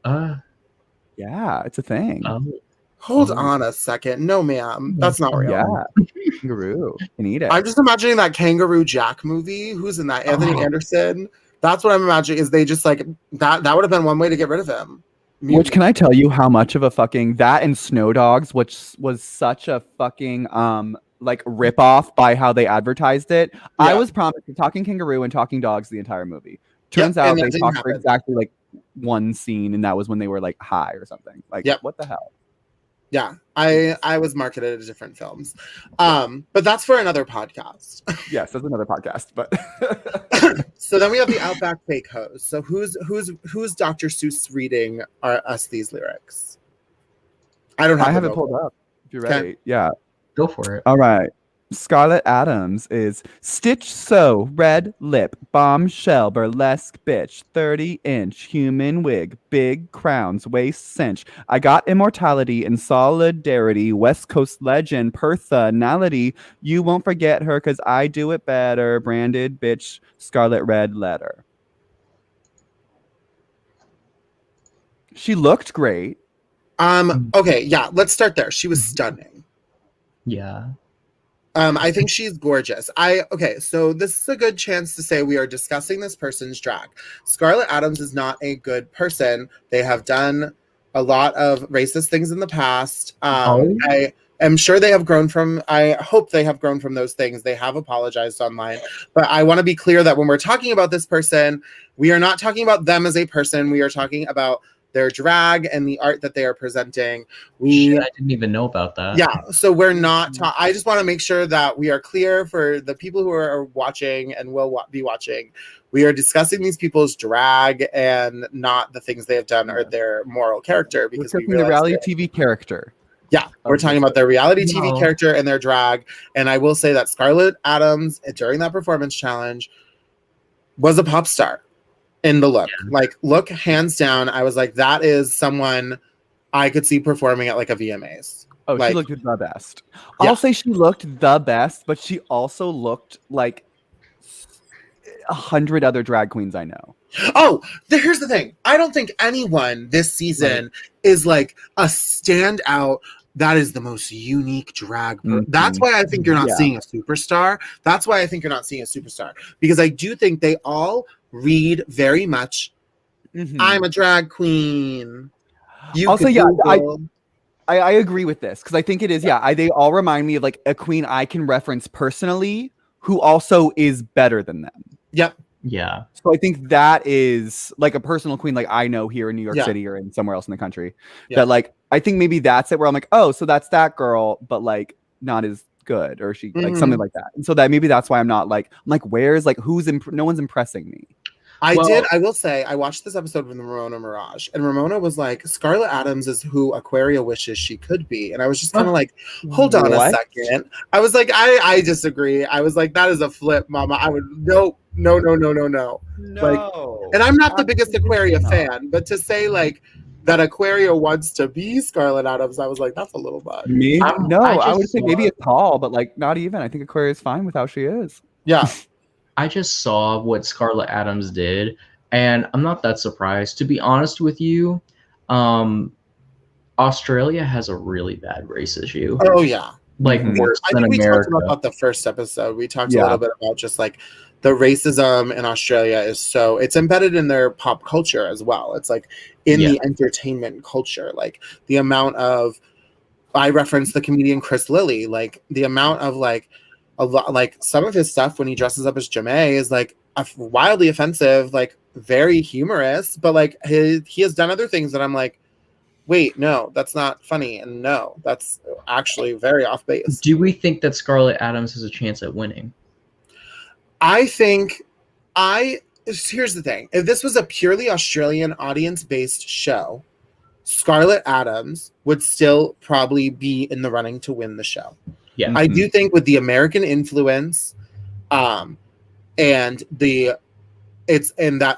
Yeah, it's a thing. Hold on a second. No, ma'am. That's not real. Yeah, kangaroo. Can eat it. I'm just imagining that Kangaroo Jack movie. Who's in that? Anthony Anderson. That's what I'm imagining. Is they just like that? That would have been one way to get rid of him. Which, can I tell you how much of a fucking that and Snow Dogs, which was such a fucking like rip off by how they advertised it. Yeah. I was promised Talking Kangaroo and Talking Dogs the entire movie. Turns out they talked for exactly like one scene, and that was when they were like high or something. Like, what the hell? Yeah, I was marketed as different films, but that's for another podcast. Yes, that's another podcast. But so then we have the Outback Fake Hose. So who's Dr. Seuss reading us these lyrics? I have it pulled up. If you're ready, yeah, go for it. All right. Scarlett Adams is Stitch Sew, Red Lip, Bombshell, Burlesque Bitch, 30-inch, Human Wig, Big Crowns, Waist Cinch. I got immortality and solidarity, West Coast legend, personality. You won't forget her because I do it better. Branded bitch, Scarlet Red Letter. She looked great. Okay, yeah, let's start there. She was stunning. Yeah. I think she's gorgeous. So this is a good chance to say we are discussing this person's drag. Scarlett Adams is not a good person. They have done a lot of racist things in the past. I am sure they have grown from, I hope they have grown from those things. They have apologized online. But I want to be clear that when we're talking about this person, we are not talking about them as a person. We are talking about their drag and the art that they are presenting. I didn't even know about that. Yeah, so we're not. I just want to make sure that we are clear for the people who are watching and will be watching. We are discussing these people's drag and not the things they have done or their moral character, because we the realize reality TV character. Yeah, we're talking about their reality TV character and their drag. And I will say that Scarlett Adams, during that performance challenge, was a pop star in the look. Like, look, hands down, I was like, that is someone I could see performing at like a VMAs. Oh, like, she looked the best. I'll say she looked the best, but she also looked like 100 other drag queens I know. Oh, here's the thing. I don't think anyone this season is like a standout. That is the most unique drag. That's why I think you're not seeing a superstar. That's why I think you're not seeing a superstar. Because I do think they all read very much, I'm a drag queen. Also, I agree with this. Because I think it is, they all remind me of like a queen I can reference personally who also is better than them. Yep. Yeah. So I think that is like a personal queen like I know here in New York City or in somewhere else in the country. That like I think maybe that's it where I'm like, oh, so that's that girl, but like not as good, or she like something like that. And so that maybe that's why I'm not like where's like no one's impressing me. I will say, I watched this episode with Ramona Mirage, and Ramona was like, Scarlett Adams is who Aquaria wishes she could be. And I was just kind of like, hold on a second. I was like, I disagree. I was like, that is a flip, mama. I would, no. Like, and I'm not the biggest Aquaria fan, but to say like that Aquaria wants to be Scarlett Adams, I was like, that's a little much. Me? I would say maybe it's tall, but like not even. I think Aquaria is fine with how she is. Yeah. I just saw what Scarlett Adams did, and I'm not that surprised. To be honest with you, Australia has a really bad race issue. Oh, yeah. Like, worse than America. We talked about the first episode. We talked a little bit about just, like, the racism in Australia is it's embedded in their pop culture as well. It's, like, in the entertainment culture. Like, the amount of... I referenced the comedian Chris Lilly. Like, the amount of, like... a lot, like some of his stuff when he dresses up as Jamae is like wildly offensive, like very humorous, but like he has done other things that I'm like, wait, no, that's not funny, and no, that's actually very off base. Do we think that Scarlett Adams has a chance at winning? I think here's the thing. If this was a purely Australian audience-based show, Scarlett Adams would still probably be in the running to win the show. Yeah, I do think with the American influence, and that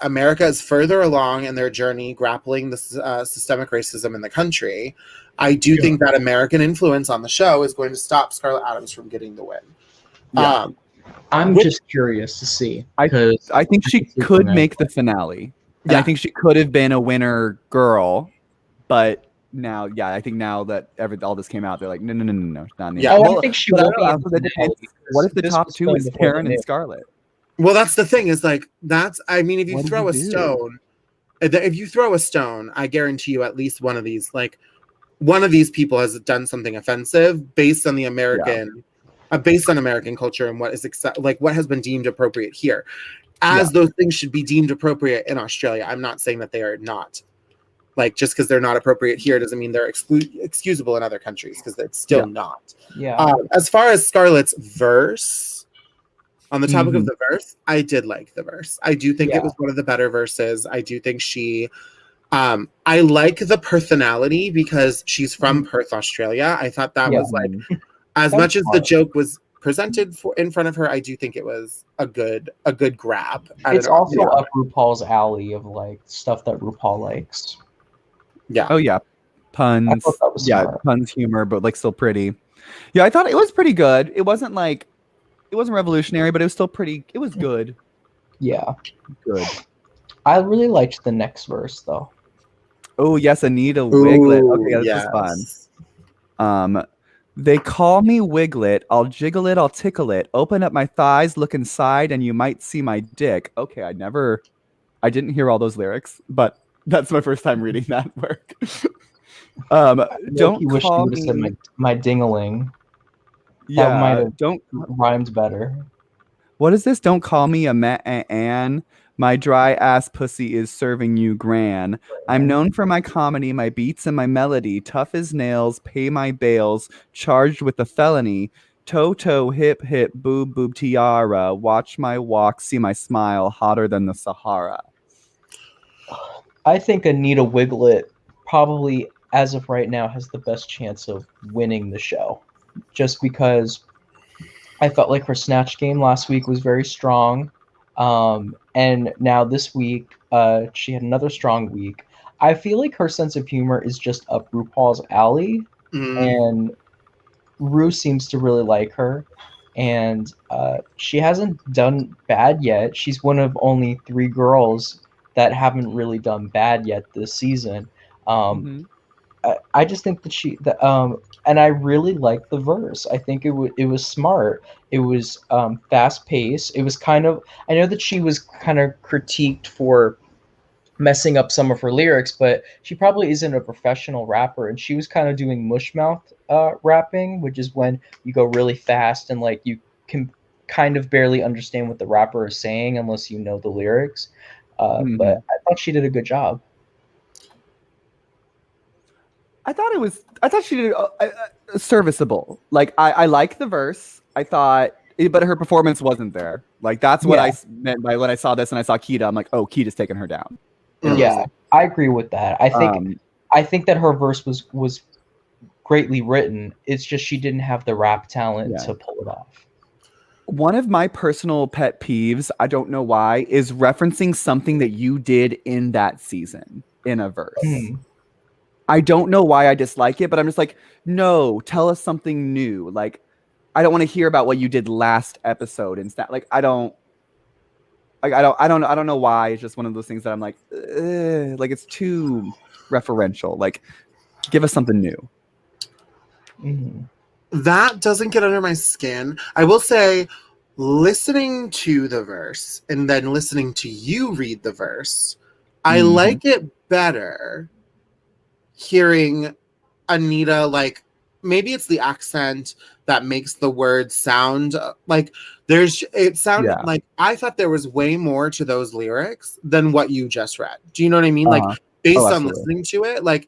America is further along in their journey grappling the systemic racism in the country. I do think that American influence on the show is going to stop Scarlett Adams from getting the win. Yeah. I'm just curious to see. I think she could make the finale. Yeah. I think she could have been a winner girl, but now, I think now that all this came out, they're like, no, not yeah. I think she will be. What if the top two is Karen and Scarlett? Well, that's the thing. Is like I mean, if you throw a stone, I guarantee you at least one of these people has done something offensive based on the American, based on American culture and what is what has been deemed appropriate here. Those things should be deemed appropriate in Australia. I'm not saying that they are not. Like, just because they're not appropriate here doesn't mean they're excusable in other countries, because it's still not. Yeah. As far as Scarlett's verse, on the topic of the verse, I did like the verse. I do think it was one of the better verses. I do think she... I like the personality because she's from Perth, Australia. I thought that was like... As much as the joke was presented in front of her, I do think it was a good grab. It's also up RuPaul's alley of like stuff that RuPaul likes. Yeah. Oh yeah. Puns. Puns, humor, but like still pretty. Yeah, I thought it was pretty good. It wasn't revolutionary, but it was still pretty. It was good. Yeah. Good. I really liked the next verse though. Oh yes, Anita Wigleb. Okay, this is fun. They call me Wiglet. I'll jiggle it, I'll tickle it. Open up my thighs, look inside, and you might see my dick. Okay, I didn't hear all those lyrics, but that's my first time reading that work. Don't call me said my dingaling. Yeah, that might have rhymed better. What is this? Don't call me a man. My dry ass pussy is serving you gran. I'm known for my comedy, my beats, and my melody. Tough as nails, pay my bails. Charged with a felony. Toto, hip, hip, boob, boob, tiara. Watch my walk, see my smile, hotter than the Sahara. I think Anita Wigleb probably, as of right now, has the best chance of winning the show. Just because I felt like her Snatch game last week was very strong. And now this week, she had another strong week. I feel like her sense of humor is just up RuPaul's alley. And Ru seems to really like her. And she hasn't done bad yet. She's one of only 3 girls that haven't really done bad yet this season. I just think that and I really liked the verse. I think it was smart. It was fast paced. It was kind of, I know that she was kind of critiqued for messing up some of her lyrics, but she probably isn't a professional rapper, and she was kind of doing mushmouth rapping, which is when you go really fast and like you can kind of barely understand what the rapper is saying unless you know the lyrics. But I thought she did a good job. I thought she did serviceable. Like I like the verse. I thought, but her performance wasn't there. Like that's what I meant by when I saw this and I saw Keita. I'm like, oh, Keita's taking her down. Yeah, I agree with that. I think that her verse was greatly written. It's just she didn't have the rap talent to pull it off. One of my personal pet peeves, I don't know why, is referencing something that you did in that season in a verse. I don't know why I dislike it, but I'm just like, no, tell us something new. Like, I don't want to hear about what you did last episode instead. Like, I don't know why. It's just one of those things that I'm like it's too referential. Like, give us something new. That doesn't get under my skin. I will say, listening to the verse and then listening to you read the verse, I like it better hearing Anita, like, maybe it's the accent that makes the words sound like it sounded like I thought there was way more to those lyrics than what you just read. Do you know what I mean? Like, based on listening to it, like,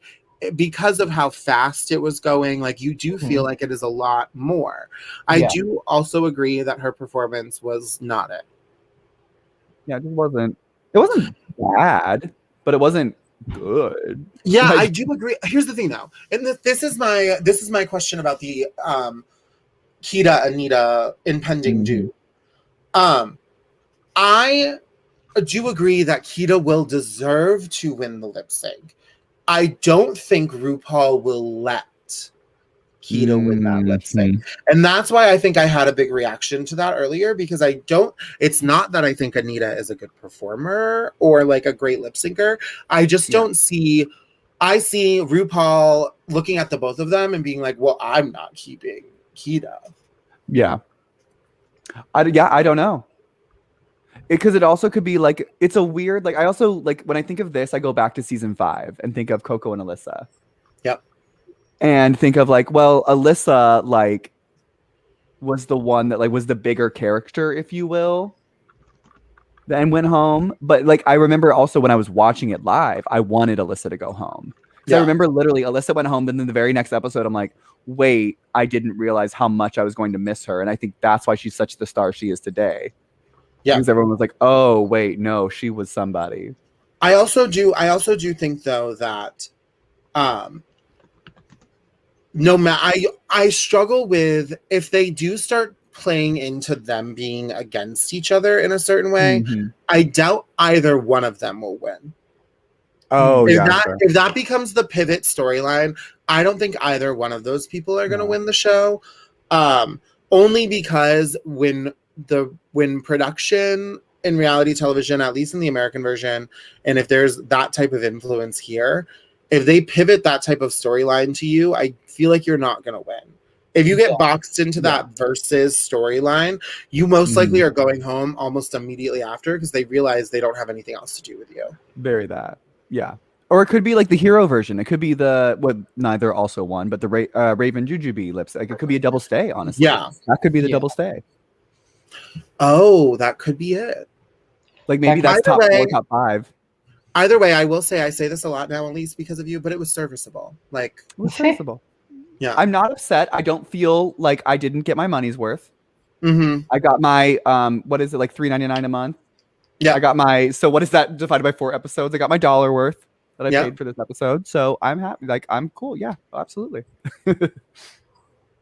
because of how fast it was going, like, you do feel like it is a lot more. I do also agree that her performance was not it. Yeah, it wasn't bad, but it wasn't good. Yeah, I do agree. Here's the thing though, and this is my question about the Keita Anita impending dude. I do agree that Keita will deserve to win the lip sync. I don't think RuPaul will let Keita win that lip sync. And that's why I think I had a big reaction to that earlier, because it's not that I think Anita is a good performer or like a great lip syncer. I just don't see, I see RuPaul looking at the both of them and being like, well, I'm not keeping Keita. Yeah. I don't know. Because it also could be like, it's a weird, like, I also, like, when I think of this, I go back to season 5 and think of Coco and Alyssa. Yep. And think of like, well, Alyssa, like, was the one that, like, was the bigger character, if you will, then went home. But, like, I remember also when I was watching it live, I wanted Alyssa to go home. So I remember literally Alyssa went home, then in the very next episode, I'm like, wait, I didn't realize how much I was going to miss her. And I think that's why she's such the star she is today. Yeah. Because everyone was like, oh, wait, no, she was somebody. I also do think, though, that no matter, I struggle with if they do start playing into them being against each other in a certain way, I doubt either one of them will win. Oh, if that becomes the pivot storyline, I don't think either one of those people are going to win the show. Only because when production in reality television, at least in the American version, and if there's that type of influence here, if they pivot that type of storyline to you, I feel like you're not going to win. If you get boxed into that versus storyline, you most likely are going home almost immediately after because they realize they don't have anything else to do with you. Very that. Yeah. Or it could be like the hero version. It could be neither also won, but the Raven Jujubee lips. Like, it could be a double stay, honestly. Yeah. That could be the double stay. Oh, that could be it. Like, maybe that's top 4, top 5. Either way, I will say, I say this a lot now, at least because of you, but it was serviceable. Like, it was serviceable. Yeah. I'm not upset. I don't feel like I didn't get my money's worth. Mm-hmm. I got my what is it, like $3.99 a month? Yeah. I got my, so what is that divided by 4 episodes? I got my dollar worth that I Yeah. paid for this episode. So I'm happy. Like, I'm cool. Yeah, absolutely.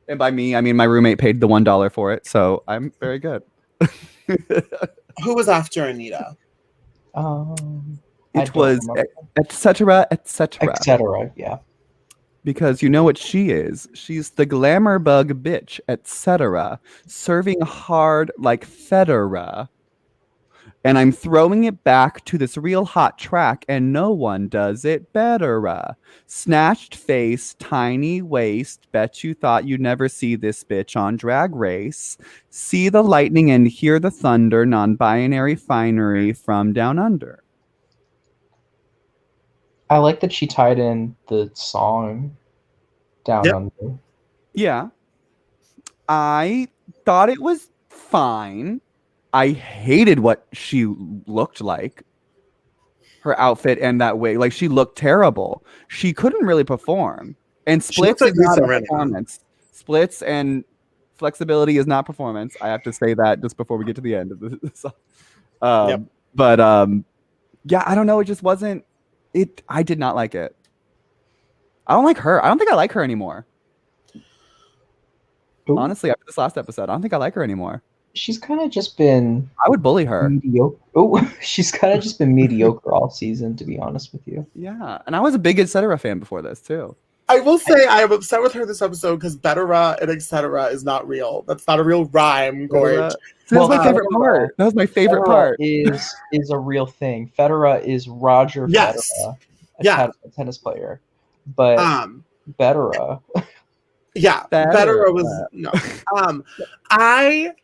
And by me, I mean my roommate paid the $1 for it. So I'm very good. Who was after Anita? It was etc. etc. Yeah. Because you know what she is. She's the glamour bug bitch, etc. Serving hard like Federa. And I'm throwing it back to this real hot track, and no one does it better. Snatched face, tiny waist. Bet you thought you'd never see this bitch on Drag Race. See the lightning and hear the thunder. Non-binary finery from down under. I like that she tied in the song Down Under. Yeah. I thought it was fine. I hated what she looked like. Her outfit and that way. Like, she looked terrible. She couldn't really perform. And splits is not a performance. Splits and flexibility is not performance. I have to say that just before we get to the end of the song. But yeah, I don't know. It just wasn't it. I did not like it. I don't like her. I don't think I like her anymore. Ooh. Honestly, after this last episode, I don't think I like her anymore. She's kind of just been... I would bully her. Mediocre. Oh, she's kind of just been mediocre all season, to be honest with you. Yeah, and I was a big etc. fan before this, too. I will say I am upset with her this episode because Betera and etc. is not real. That's not a real rhyme, Gorge. That was my favorite part. That was my favorite part. Is a real thing. Federa is Roger Federer, a tennis player. But Betera... Yeah, Betera was... No. I...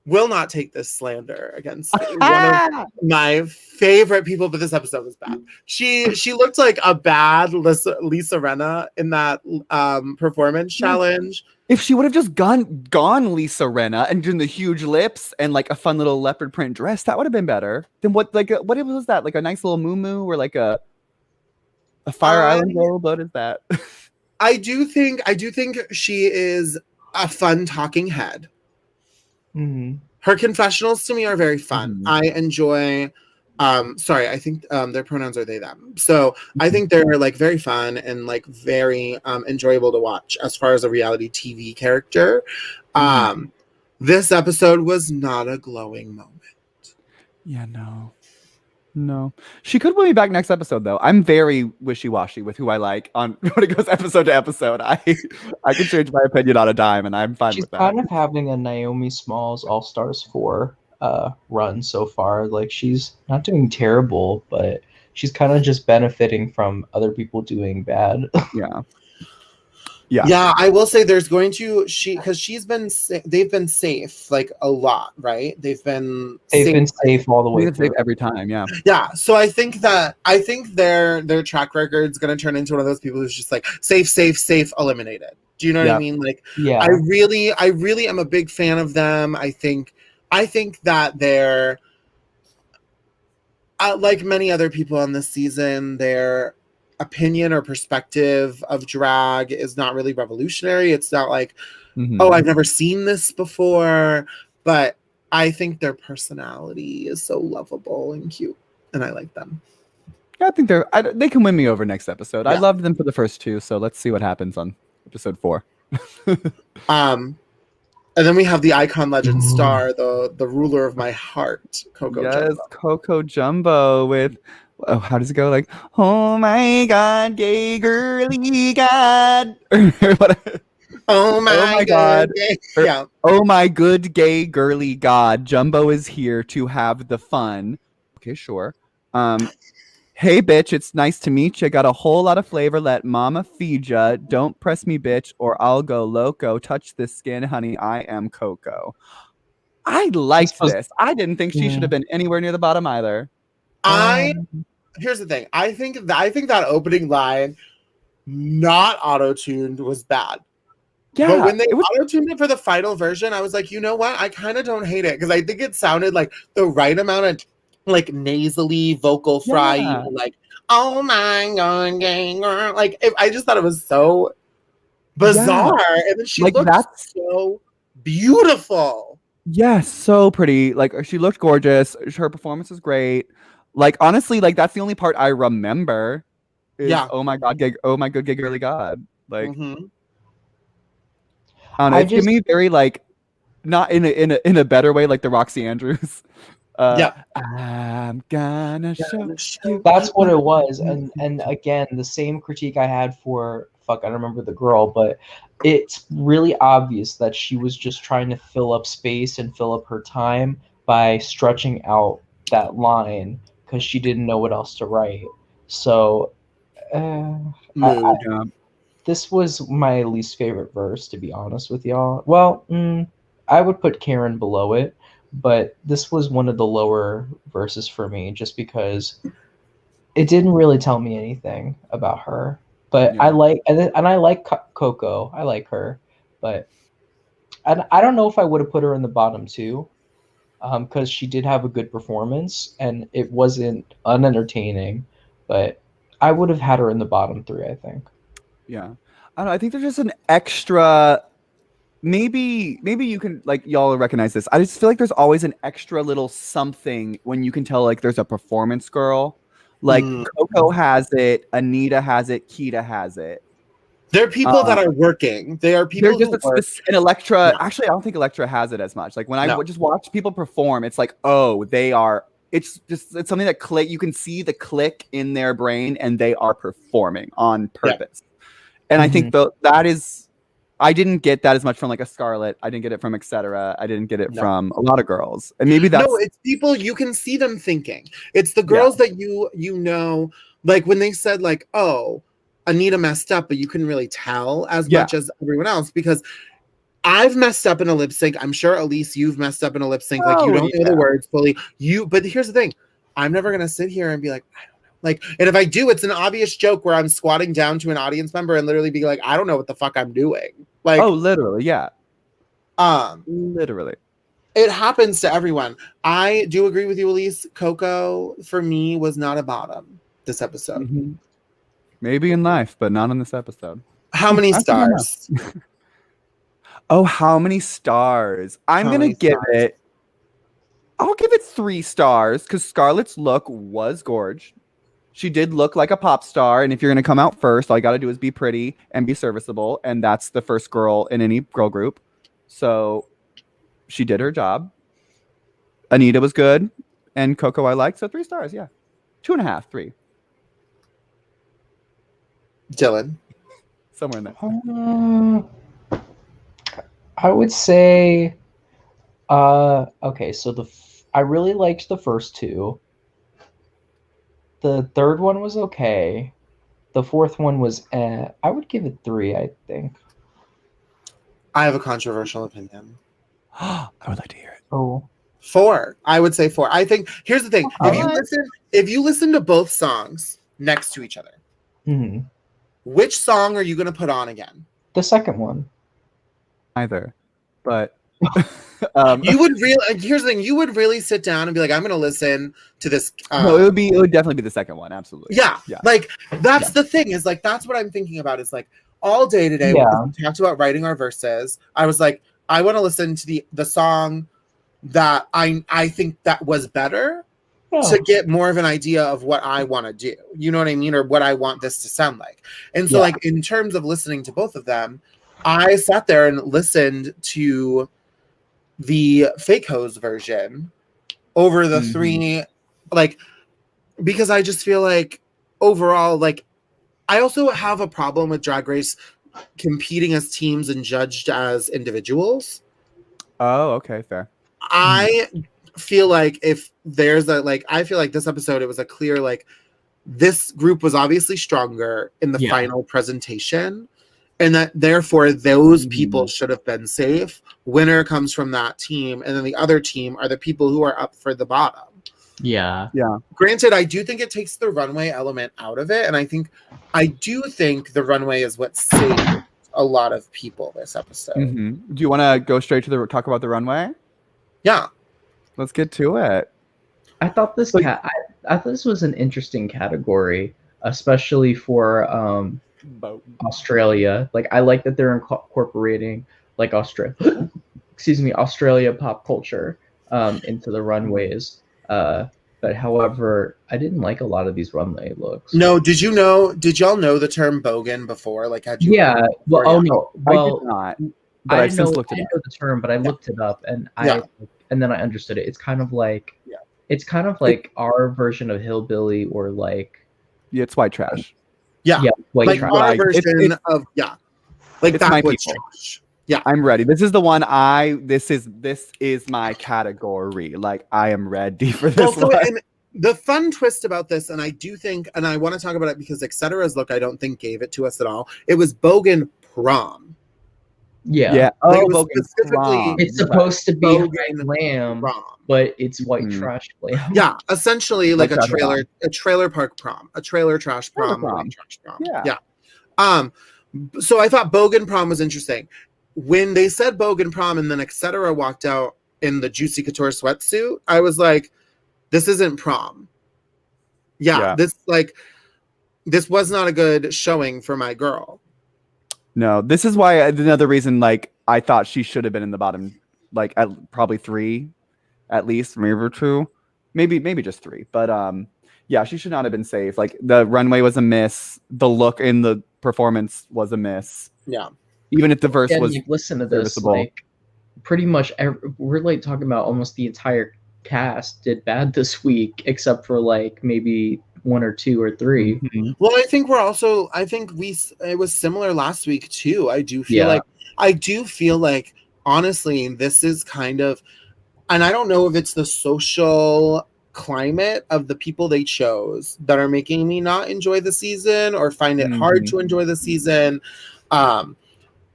will not take this slander against one of my favorite people, but this episode was bad. She looked like a bad Lisa Rinna in that performance challenge. If she would have just gone Lisa Rinna and done the huge lips and like a fun little leopard print dress, that would have been better. Then what was that? Like a nice little moo or like a Fire Island robe? What is that? I do think she is a fun talking head. Mm-hmm. Her confessionals to me are very fun. Mm-hmm. I enjoy I think their pronouns are they them. So I think they're like very fun and like very enjoyable to watch as far as a reality TV character. This episode was not a glowing moment. Yeah, no. She could win me back next episode though. I'm very wishy-washy with who I like on when it goes episode to episode. I can change my opinion on a dime and I'm fine with that. She's kind of having a Naomi Smalls All Stars 4 run so far. Like, she's not doing terrible, but she's kind of just benefiting from other people doing bad. Yeah, I will say there's going to they've been safe like a lot, right? They've been safe all the way through every time, yeah. Yeah, so I think their track record's going to turn into one of those people who's just like safe, eliminated. Do you know what I mean? Like, yeah. I really am a big fan of them. I think that they're like many other people on this season, they're opinion or perspective of drag is not really revolutionary. It's not like, oh, I've never seen this before, but I think their personality is so lovable and cute, and I like them. Yeah, I think they can win me over next episode. Yeah. I loved them for the first 2, so let's see what happens on episode 4. And then we have the icon legend star, the ruler of my heart, Coco Jumbo. Yes, Coco Jumbo with... Oh, how does it go? Like, oh my God, gay girly God. Oh my God. Yeah. Oh my good gay girly God. Jumbo is here to have the fun. Okay, sure. Hey, bitch, it's nice to meet you. Got a whole lot of flavor. Let mama feed ya. Don't press me, bitch, or I'll go loco. Touch this skin, honey. I am Coco. I liked this. I didn't think she should have been anywhere near the bottom either. Here's the thing. I think that opening line, not auto-tuned, was bad. Yeah, but when they auto-tuned it for the final version, I was like, you know what? I kind of don't hate it because I think it sounded like the right amount of like nasally vocal fry, like, oh my God, gay girl. Like, I just thought it was so bizarre. And then she Like, looked that's- so beautiful. Yes, so pretty. Like, she looked gorgeous. Her performance was great. Like, honestly, like, that's the only part I remember is, Yeah. oh my god, oh my good gay girly god. Like, Mhm. I don't know. It's giving me very, like, not in a better way, like the Roxy Andrews. Yeah. I'm gonna show you. That's what it was. And again, the same critique I had for I don't remember the girl, but it's really obvious that she was just trying to fill up space and fill up her time by stretching out that line because she didn't know what else to write. So this was my least favorite verse, to be honest with y'all. Well, I would put Karen below it, but this was one of the lower verses for me just because it didn't really tell me anything about her. But I like Coco. I like her, but I don't know if I would have put her in the bottom two, because she did have a good performance and it wasn't unentertaining, but I would have had her in the bottom three, I think. Yeah, I don't know. I think there's just an extra. Maybe you can, like, y'all recognize this. I just feel like there's always an extra little something when you can tell, like, there's a performance girl. Like, Coco has it, Anita has it, Keita has it. They're people that are working. They are people They're who just work. and Electra. Actually, I don't think Electra has it as much. Like, when I just watch people perform, it's like, oh, they are. It's something that click. You can see the click in their brain, and they are performing on purpose. Yeah. And I think that is. I didn't get that as much from, like, a Scarlett. I didn't get it from etc. I didn't get it from a lot of girls. And maybe that's... No, it's people, you can see them thinking. It's the girls that you know, like, when they said, like, oh, Anita messed up, but you couldn't really tell as much as everyone else, because I've messed up in a lip sync. I'm sure, Elise, you've messed up in a lip sync. Like, you don't know the words fully. But here's the thing. I'm never going to sit here and be like, I don't know. Like, and if I do, it's an obvious joke where I'm squatting down to an audience member and literally be like, I don't know what the fuck I'm doing. Like, oh, literally, yeah. Literally. It happens to everyone. I do agree with you, Elise. Coco, for me, was not a bottom this episode. Mm-hmm. Maybe in life, but not in this episode. How many stars? Oh, how many stars? I'm going to give it... I'll give it 3 stars because Scarlett's look was gorge. She did look like a pop star, and if you're going to come out first, all you got to do is be pretty and be serviceable, and that's the first girl in any girl group. So she did her job. Anita was good, and Coco I liked, so 3 stars, yeah. 2.5, 3. Dylan? Somewhere in there. I would say, okay, so I really liked the first 2. The third one was okay. The fourth one was I would give it 3, I think. I have a controversial opinion. I would like to hear it. Oh. 4. I would say 4. I think, here's the thing. If you listen to both songs next to each other, which song are you going to put on again? The second one. Either. But... you would really, here's the thing, you would really sit down and be like, I'm going to listen to this. No, it would definitely be the second one. Absolutely. Yeah. Like, that's the thing, is like, that's what I'm thinking about, is like, all day today, when we talked about writing our verses, I was like, I want to listen to the song that I think that was better to get more of an idea of what I want to do. You know what I mean? Or what I want this to sound like. And so like, in terms of listening to both of them, I sat there and listened to the Fake Hose version over the 3, like, because I just feel like overall, like, I also have a problem with Drag Race competing as teams and judged as individuals. Oh, okay, fair. I feel like if there's a, like, I feel like this episode, it was a clear, like, this group was obviously stronger in the final presentation, and that therefore those people should have been safe. Winner comes from that team, and then the other team are the people who are up for the bottom. Yeah. Granted, I do think it takes the runway element out of it, and I do think the runway is what saved a lot of people this episode. Do you want to go straight to talk about the runway? Yeah. Let's get to it. I thought this I thought this was an interesting category, especially for Australia. Like I like that they're incorporating like Australia pop culture into the runways. But however, I didn't like a lot of these runway looks. No, did y'all know the term bogan before? Like, had you? Yeah. Well, oh no. Well, I did not. But I I've didn't since know, looked it I up. didn't know the term, but I looked it up and and then I understood it. It's kind of like our version of hillbilly or like it's white trash. Yeah, white like trash. our version of like it's my backwoods people. trash. Yeah, I'm ready. This is the one this is my category. Like I am ready for this one. And the fun twist about this, and I do think, and I want to talk about it because Etc's look, I don't think gave it to us at all. It was Bogan prom. Yeah. Like, Bogan prom. It's supposed to be Bogan glam, prom. But it's white trash glam. Yeah, essentially like White a trailer park prom, a trailer trash prom, Trailer a prom. white trash prom. Yeah. So I thought Bogan prom was interesting. When they said Bogan prom and then Etc. walked out in the Juicy Couture sweatsuit, I was like, this isn't prom. Yeah. This was not a good showing for my girl. No, this is why another reason like I thought she should have been in the bottom, like at probably 3 at least, maybe 2, maybe just 3. But yeah, she should not have been safe. Like the runway was a miss, the look in the performance was a miss. Yeah. Even if the verse was like, listen to this, serviceable. like pretty much we're like talking about almost the entire cast did bad this week except for like maybe 1 or 2 or 3. Mm-hmm. Well, I think it was similar last week too. I do feel like honestly this is kind of, and I don't know if it's the social climate of the people they chose that are making me not enjoy the season or find it hard to enjoy the season.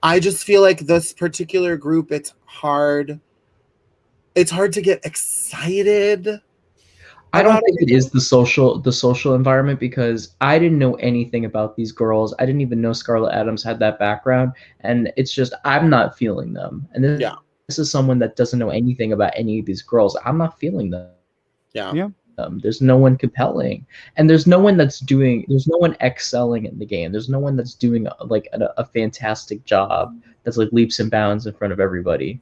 I just feel like this particular group, it's hard to get excited. I don't think it is the social environment because I didn't know anything about these girls. I didn't even know Scarlett Adams had that background, and it's just I'm not feeling them. And this is someone that doesn't know anything about any of these girls. I'm not feeling them. Yeah. There's no one compelling, and there's no one excelling in the game. There's no one that's doing like a fantastic job that's like leaps and bounds in front of everybody.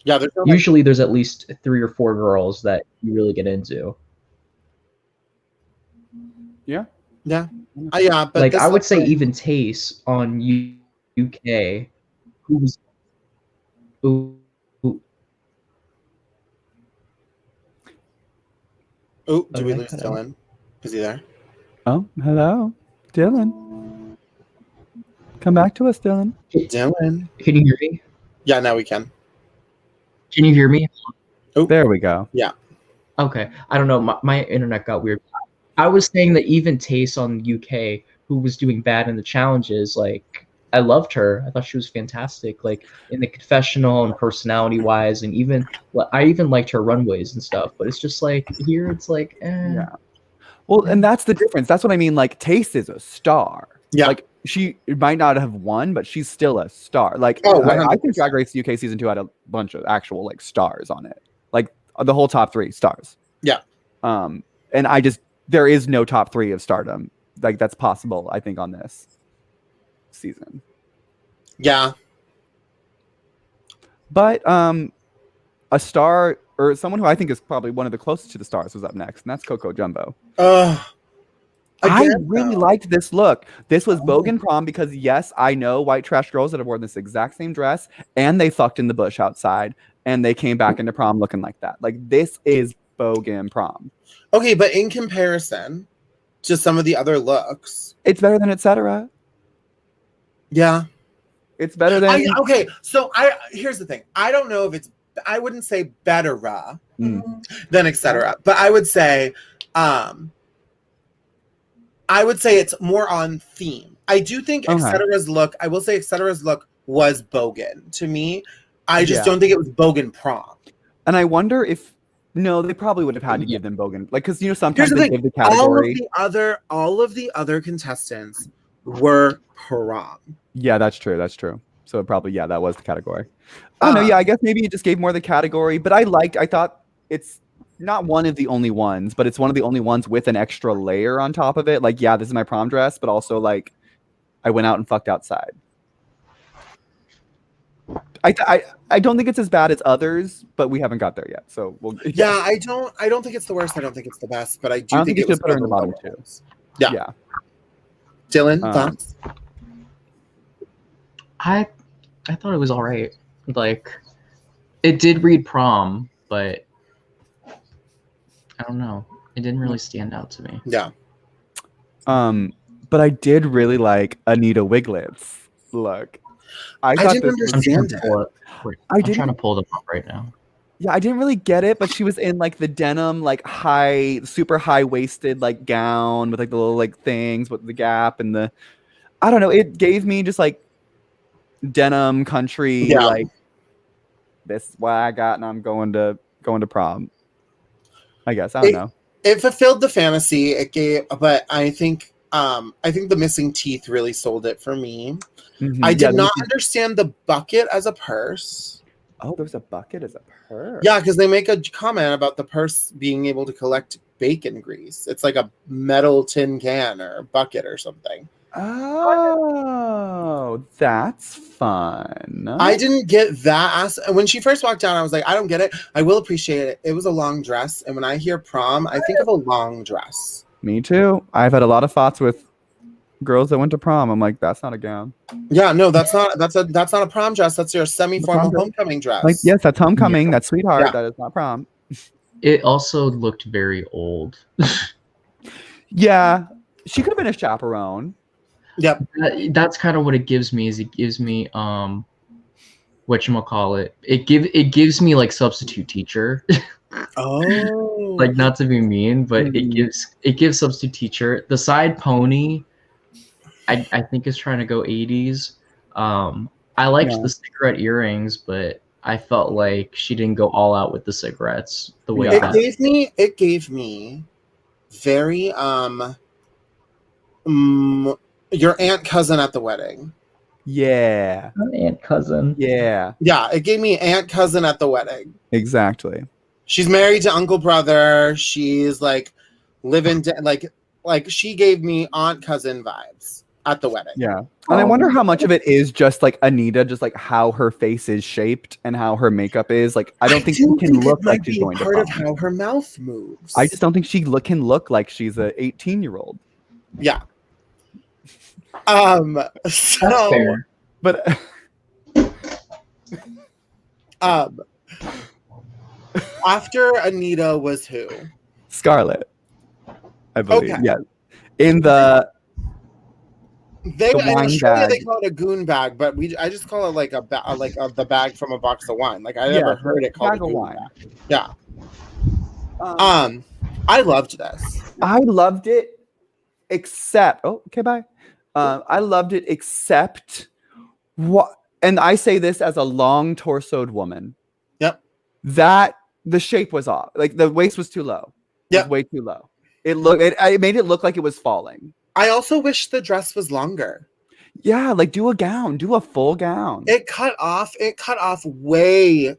Yeah, usually there's at least 3 or 4 girls that you really get into. Yeah. But like I would say even Tace on UK, who's did we lose Dylan? Is he there? Oh, hello, Dylan. Come back to us, Dylan. Dylan, can you hear me? Yeah, now we can. Can you hear me? Oh, there we go. Yeah. Okay. I don't know. My internet got weird. I was saying that even Tace on UK, who was doing bad in the challenges, like I loved her. I thought she was fantastic, like in the confessional and personality wise, and I even liked her runways and stuff. But it's just like here, it's like, Yeah. Well, and that's the difference. That's what I mean. Like Tace is a star. Yeah. Like she might not have won, but she's still a star. Like I think Drag Race UK season 2 had a bunch of actual like stars on it. Like the whole top 3 stars. Yeah. And there is no top 3 of stardom. Like that's possible, I think, on this season. Yeah. But a star or someone who I think is probably one of the closest to the stars was up next, and that's Coco Jumbo. I really liked this look. This was Bogan prom because yes, I know white trash girls that have worn this exact same dress and they fucked in the bush outside and they came back into prom looking like that. Like this is Bogan prom. Okay, but in comparison to some of the other looks, it's better than Etc. Yeah. It's better than here's the thing. I don't know if I wouldn't say better than Etc. But I would say it's more on theme. I do think Etc's look, I will say Etc's look was Bogan to me. I just don't think it was Bogan prom. And I wonder if they probably would have had to give them Bogan, like because sometimes they give the category. All of the other contestants were prom. Yeah, that's true. That's true. So probably that was the category. I don't know. Yeah, I guess maybe it just gave more the category, but I thought it's not one of the only ones, but it's one of the only ones with an extra layer on top of it. Like, yeah, this is my prom dress, but also like I went out and fucked outside. I don't think it's as bad as others, but we haven't got there yet. So we'll. Yeah, I don't think it's the worst. I don't think it's the best, but I do don't think think it you was should put her in the one bottom of two. those. Yeah. Yeah. Dylan, thoughts? I thought it was all right. Like, it did read prom, but I don't know. It didn't really stand out to me. Yeah. But I did really like Anita Wigleb's look. I thought didn't this was understand I'm trying to pull them up right now. Yeah, I didn't really get it, but she was in like the denim, like super high waisted like gown with like the little like things with the gap and the, I don't know. It gave me just like denim country, like this is what I got, and I'm going to prom. I guess I don't know. It fulfilled the fantasy. It gave, but I think the missing teeth really sold it for me. Mm-hmm. I did not understand the bucket as a purse. Oh, there's a bucket as a purse. Yeah, because they make a comment about the purse being able to collect bacon grease. It's like a metal tin can or a bucket or something. Oh, that's fun. I didn't get that. When she first walked down, I was like, I don't get it. I will appreciate it. It was a long dress. And when I hear prom, I think of a long dress. Me too. I've had a lot of thoughts with girls that went to prom. I'm like, that's not a gown. Yeah, no, that's not a prom dress. That's your semi-formal homecoming dress. Like, yes, that's homecoming. Yeah. That's sweetheart. Yeah. That is not prom. It also looked very old. Yeah, she could have been a chaperone. Yep. That's kind of what it gives me. Is it gives me whatchamacallit. It gives me like substitute teacher. Oh. Like, not to be mean, but it gives substitute teacher. The side pony, I think is trying to go 80s. I liked the cigarette earrings, but I felt like she didn't go all out with the cigarettes the way it gave me very your aunt cousin at the wedding. Yeah. Aunt cousin. Yeah. Yeah, it gave me aunt cousin at the wedding. Exactly. She's married to uncle brother. She's like living like she gave me aunt cousin vibes at the wedding. Yeah. And I wonder how much of it is just like Anita, just like how her face is shaped and how her makeup is. Like, I don't think she can look like she's going to part prom. of how her mouth moves. I just don't think she can look like she's a 18-year-old. Yeah. That's fair. But after Anita was who? Scarlett, I believe. Okay. Yeah. In the They The in wine Australia bag. they call it a goon bag, but I just call it like the bag from a box of wine. Like I never heard it called a bag of goon wine. bag. Yeah. I loved this. I loved it, except bye. I loved it, except what, and I say this as a long torsoed woman. Yep. That the shape was off. Like the waist was too low. It was Yep. way too low. It made it look like it was falling. I also wish the dress was longer. Yeah, like do a gown, do a full gown. It cut off way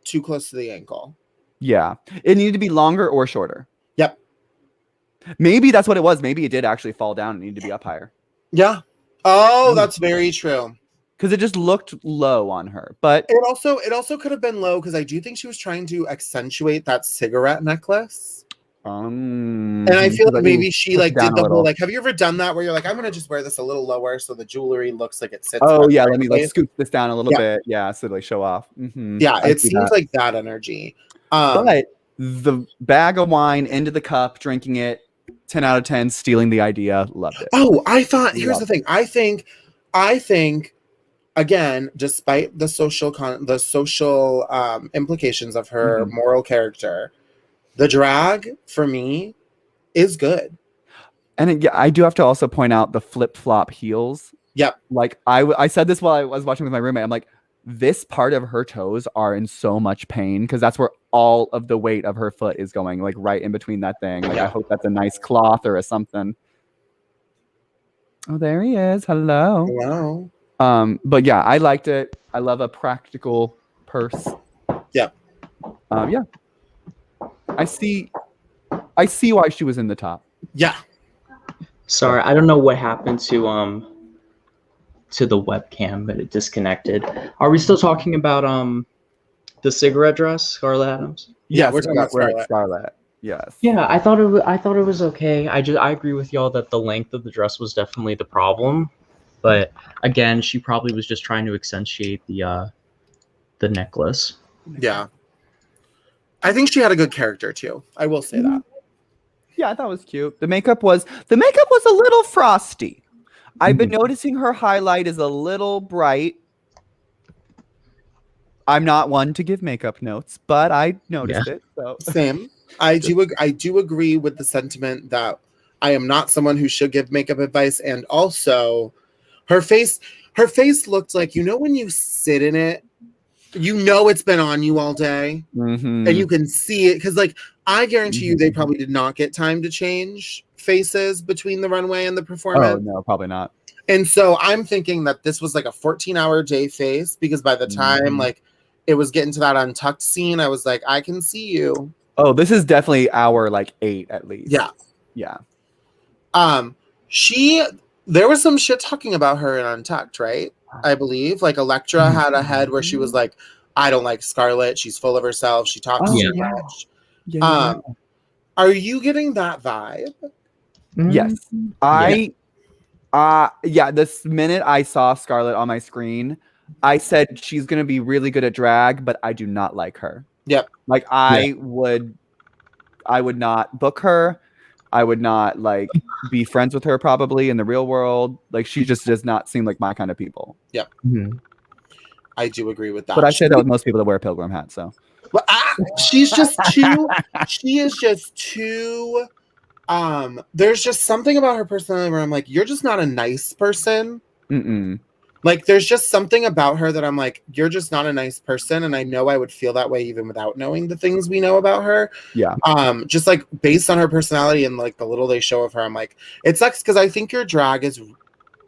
too close to the ankle. Yeah. It needed to be longer or shorter. Yep. Maybe that's what it was. Maybe it did actually fall down and needed to be up higher. Yeah. Oh, that's very true. Because it just looked low on her. But It also could have been low because I do think she was trying to accentuate that cigarette necklace. And I feel like maybe she like did the whole like, have you ever done that where you're like, I'm gonna just wear this a little lower so the jewelry looks like it sits. Oh yeah, let me like scoop this down a little Yeah. bit. Yeah, so like show off. Mm-hmm. Yeah, I it see seems that. like that energy. But the bag of wine into the cup, drinking it, 10 out of 10, stealing the idea, loved it. Oh, I thought here's the thing. I think again, despite the social implications of her moral character, the drag for me is good. And I do have to also point out the flip-flop heels. Yep. Like I said this while I was watching with my roommate. I'm like, this part of her toes are in so much pain because that's where all of the weight of her foot is going, like right in between that thing. Like I hope that's a nice cloth or a something. Oh, there he is. Hello. Wow. But yeah, I liked it. I love a practical purse. Yeah. Yeah. I see why she was in the top. Yeah. Sorry, I don't know what happened to to the webcam, but it disconnected. Are we still talking about the cigarette dress, Scarlett Adams? Yeah, we're talking about Scarlett. Yes. Yeah, I thought it was okay. I agree with y'all that the length of the dress was definitely the problem, but again, she probably was just trying to accentuate the necklace. Yeah. I think she had a good character too. I will say that. Yeah, I thought it was cute. The makeup was a little frosty. I've been noticing her highlight is a little bright. I'm not one to give makeup notes, but I noticed it. So same. I do agree with the sentiment that I am not someone who should give makeup advice, and also her face looked like, when you sit in it, it's been on you all day, and you can see it because, like, I guarantee you, they probably did not get time to change faces between the runway and the performance. Oh no, probably not. And so I'm thinking that this was like a 14-hour day face, because by the time like it was getting to that untucked scene, I was like, I can see you. Oh, this is definitely hour like 8 at least. Yeah. Yeah. There was some shit talking about her in Untucked, right? I believe like Elektra had a head where she was like, I don't like Scarlett. She's full of herself. She talks too much. Yeah. Are you getting that vibe? Yes. This minute I saw Scarlett on my screen, I said she's going to be really good at drag, but I do not like her. Yep. Like I would not book her. I would not like be friends with her probably in the real world. Like she just does not seem like my kind of people. Yep. I do agree with that. But I say that with most people that wear a pilgrim hat, so. Well, she's just too. She is just too. There's just something about her personality where I'm like, you're just not a nice person. Like, there's just something about her that I'm like, you're just not a nice person, and I know I would feel that way even without knowing the things we know about her. Yeah. Just like based on her personality and like the little they show of her, I'm like, it sucks because I think your drag is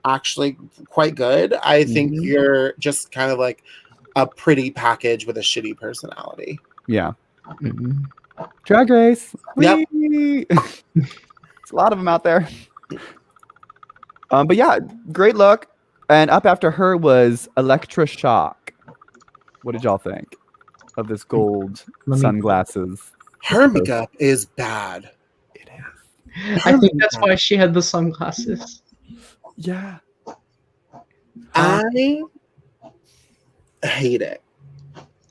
actually quite good. I think you're just kind of like a pretty package with a shitty personality. Yeah. Drag Race. Yep. There's a lot of them out there. But yeah, great look. And up after her was Elektra Shock. What did y'all think of this gold sunglasses? Her makeup is bad. It is. I think that's why she had the sunglasses. Yeah. I hate it.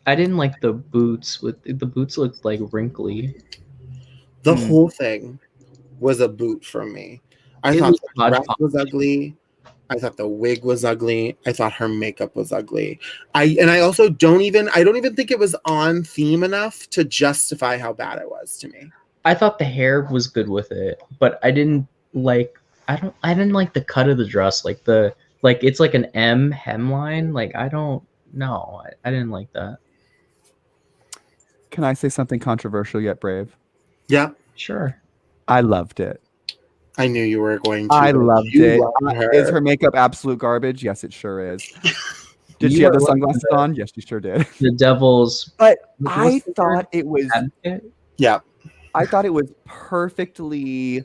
I didn't like the boots. The boots looked like wrinkly. The whole thing was a boot for me. I thought the dress was ugly. I thought the wig was ugly. I thought her makeup was ugly. I don't even think it was on theme enough to justify how bad it was to me. I thought the hair was good with it, but I didn't like the cut of the dress. It's like an M hemline. Like I don't know. I didn't like that. Can I say something controversial yet brave? Yeah. Sure. I loved it. I knew you were going to. I loved it. Her. Is her makeup absolute garbage? Yes, it sure is. Did she have the sunglasses on? Yes, she sure did. The devil's. But I thought it was. Yeah. I thought it was perfectly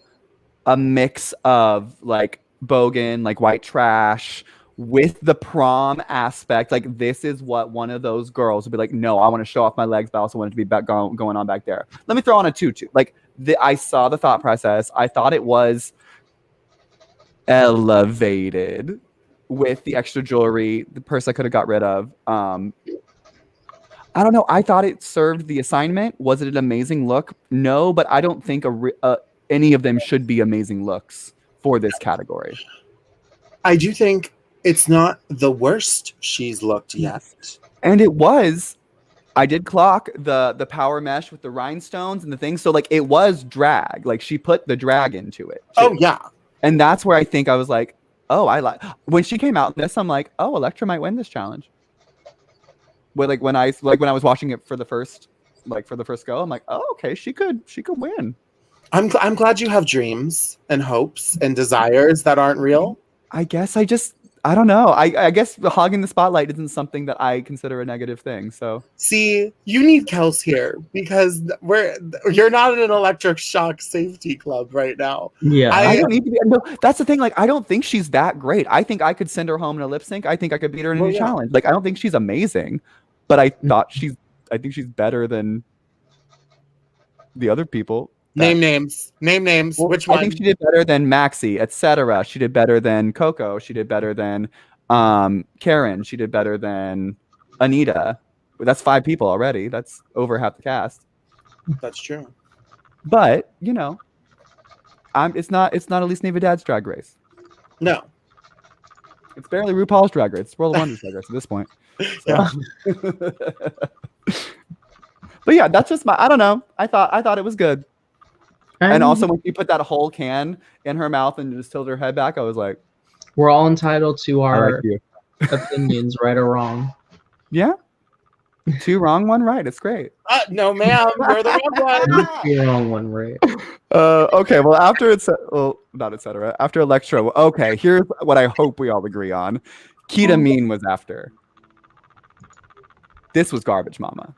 a mix of like bogan, like white trash, with the prom aspect. Like this is what one of those girls would be like. No, I want to show off my legs, but I also want it to be back going on back there. Let me throw on a tutu. Like. I saw the thought process. I thought it was elevated with the extra jewelry, the purse I could have got rid of. I don't know. I thought it served the assignment. Was it an amazing look? No, but I don't think any of them should be amazing looks for this category. I do think it's not the worst she's looked yet. And it was. I did clock the power mesh with the rhinestones and the things. So like it was drag. Like she put the drag into it. Too. Oh yeah. And that's where I think I was like, oh, I like when she came out in this, I'm like, oh, Elektra might win this challenge. But when I was watching it for the first go, I'm like, oh, okay, she could win. I'm glad you have dreams and hopes and desires that aren't real. I guess I don't know. I guess hogging the spotlight isn't something that I consider a negative thing. So see, you need Kels here because you're not in an electric shock safety club right now. Yeah. I don't need to be. No, that's the thing. Like, I don't think she's that great. I think I could send her home in a lip sync. I think I could beat her in any challenge. Like, I don't think she's amazing, but I think she's better than the other people. Name names. Well, Which one? I think she did better than Maxi, etc. She did better than Coco. She did better than Karen. She did better than Anita. That's 5 people already. That's over half the cast. That's true. But you know, it's not Elise Navidad's Drag Race. No. It's barely RuPaul's Drag Race. It's World of Wonders Drag Race at this point. So. But yeah, that's just I don't know. I thought it was good. And also when she put that whole can in her mouth and just tilted her head back, I was like, we're all entitled to our opinions, right or wrong. Yeah. 2 wrong, 1 right. It's great. No, ma'am. You're the wrong one. You're wrong, 1 right. Okay, well, not etc. After Electra, okay, here's what I hope we all agree on. Kita Mean was after. This was garbage, mama.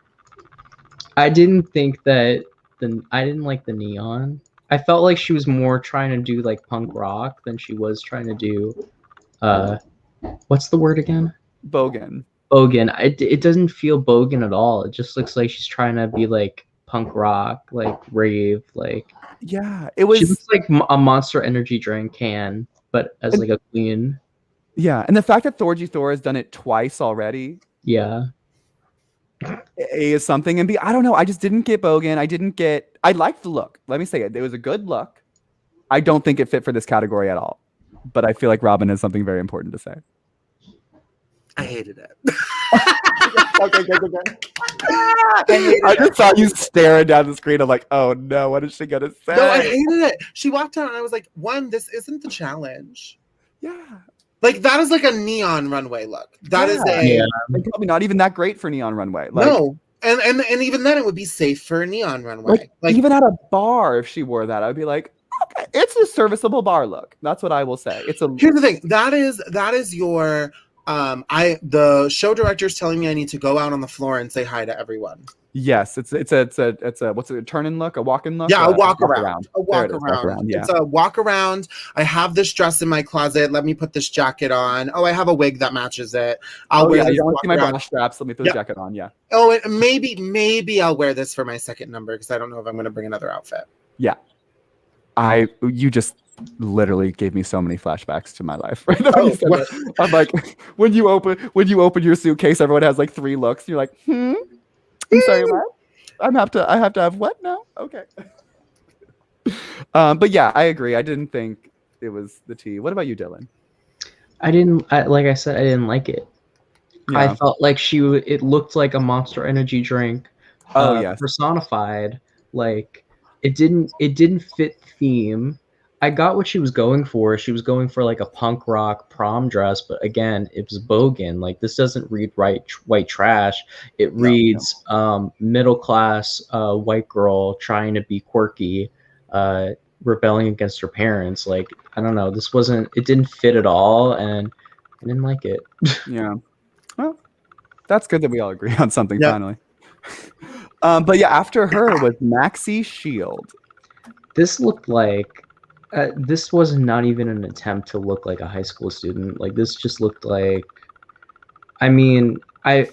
I didn't think that I didn't like the neon. I felt like she was more trying to do like punk rock than she was trying to do what's the word again? Bogan. It doesn't feel bogan at all. It just looks like she's trying to be like punk rock, like rave, like yeah. It was. She looks like a Monster Energy drink can, but as like a queen. Yeah, and the fact that Thorgy Thor has done it twice already. Yeah. A is something, and B, I don't know. I just didn't get Bogan. I liked the look. Let me say it. It was a good look. I don't think it fit for this category at all. But I feel like Robin has something very important to say. I hated it. Okay. I just saw you staring down the screen. I'm like, oh no, what is she gonna say? No, I hated it. She walked out and I was like, this isn't the challenge. Yeah. Like, that is like a neon runway look. That is like, probably not even that great for neon runway. Like, no. And even then it would be safe for a neon runway. Like even at a bar, if she wore that, I'd be like, okay, it's a serviceable bar look. That's what I will say. Here's the thing. That is your the show director's telling me I need to go out on the floor and say hi to everyone. Yes, it's a what's it, a turn-in look, a walk-in look? Yeah, a walk around. A walk around. Yeah. It's a walk around. I have this dress in my closet. Let me put this jacket on. Oh, I have a wig that matches it. I'll wear this. You don't see my bra straps. Let me put the jacket on. Yeah. Oh, and maybe I'll wear this for my second number because I don't know if I'm going to bring another outfit. Yeah. You just literally gave me so many flashbacks to my life. Right? I'm like, when you open your suitcase, everyone has like 3 looks. You're like, I'm sorry, what? I have to have what now? Okay. But yeah, I agree. I didn't think it was the tea. What about you, Dylan? Like I said, I didn't like it. Yeah. I felt like it looked like a Monster Energy drink. Yes. Personified. Like it didn't fit theme. I got what she was going for. She was going for like a punk rock prom dress, but again, it was bogan. Like this doesn't read white trash. It reads middle class white girl trying to be quirky, rebelling against her parents. Like I don't know. It didn't fit at all, and I didn't like it. Yeah. Well, that's good that we all agree on something finally. But yeah, after her was Maxi Shield. This looked like. This was not even an attempt to look like a high school student. Like this just looked like. I mean, I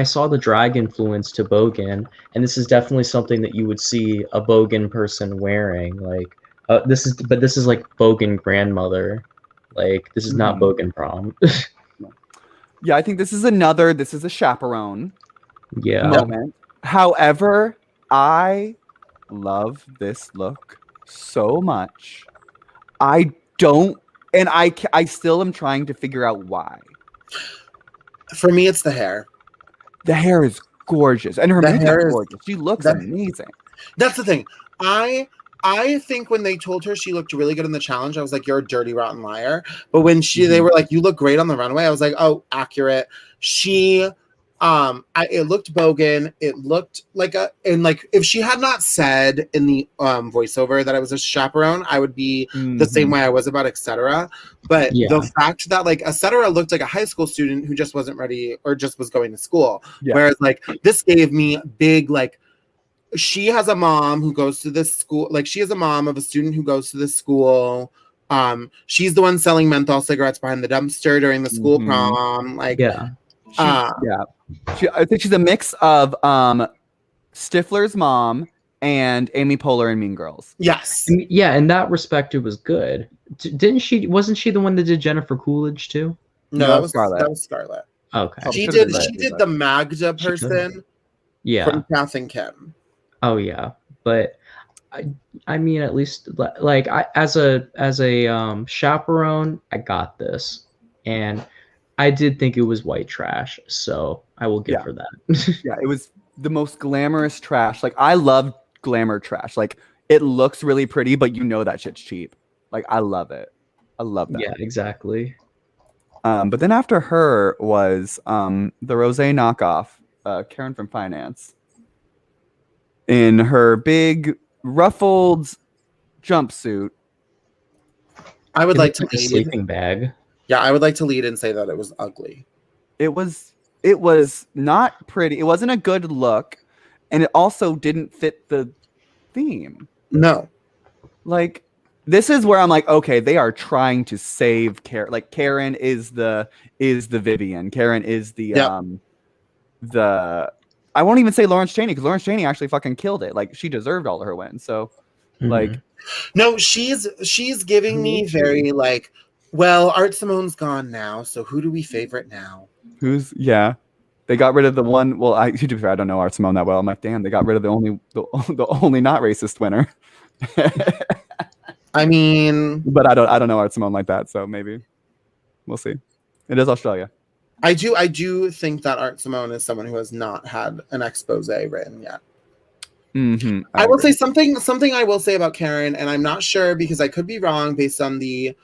saw the drag influence to bogan, and this is definitely something that you would see a bogan person wearing. Like this is like bogan grandmother. Like this is not bogan prom. Yeah, I think this is a chaperone. Yeah. Moment. However, I love this look so much. I still am trying to figure out why. For me, it's the hair. The hair is gorgeous, and her makeup is gorgeous. She looks amazing. That's the thing. I think when they told her she looked really good in the challenge, I was like, "You're a dirty, rotten liar." But when they were like, "You look great on the runway," I was like, "Oh, accurate." She It looked bogan. It looked like if she had not said in the voiceover that I was a chaperone, I would be the same way I was about etc. But the fact that like etc. looked like a high school student who just wasn't ready or just was going to school, whereas like this gave me big like she has a mom who goes to this school. Like she is a mom of a student who goes to this school. She's the one selling menthol cigarettes behind the dumpster during the school prom. Like I think she's a mix of Stifler's mom and Amy Poehler in Mean Girls. Yes. Yeah, in that respect, it was good. Wasn't she the one that did Jennifer Coolidge too? No, that was Scarlett. That was Scarlett. Okay. She did the Magda person. From Kath and Kim. Oh yeah, but I mean, at least like as a chaperone, I got this, and I did think it was white trash, so I will give her that. Yeah, it was the most glamorous trash. Like I love glamour trash. Like it looks really pretty, but you know that shit's cheap. Like I love it. I love that. Yeah, exactly. But then after her was the Rosé knockoff, Karen from Finance, in her big ruffled jumpsuit. I would like to lead. A sleeping bag. Yeah, I would like to lead and say that it was ugly. It was not pretty. It wasn't a good look, and it also didn't fit the theme. No. Like this is where I'm like, okay, they are trying to save Karen. Like Karen is the Vivian. Karen is the I won't even say Lawrence Chaney because Lawrence Chaney actually fucking killed it. Like she deserved all of her wins. So like no, she's giving me very like, well, Art Simone's gone now, so who do we favorite now? They got rid of the one. Well, to be fair, I don't know Art Simone that well. I'm like, damn, they got rid of the only not racist winner. I mean, but I don't know Art Simone like that, so maybe we'll see. It is Australia. I do think that Art Simone is someone who has not had an expose written yet. I will say something I will say about Karen, and I'm not sure because I could be wrong based on the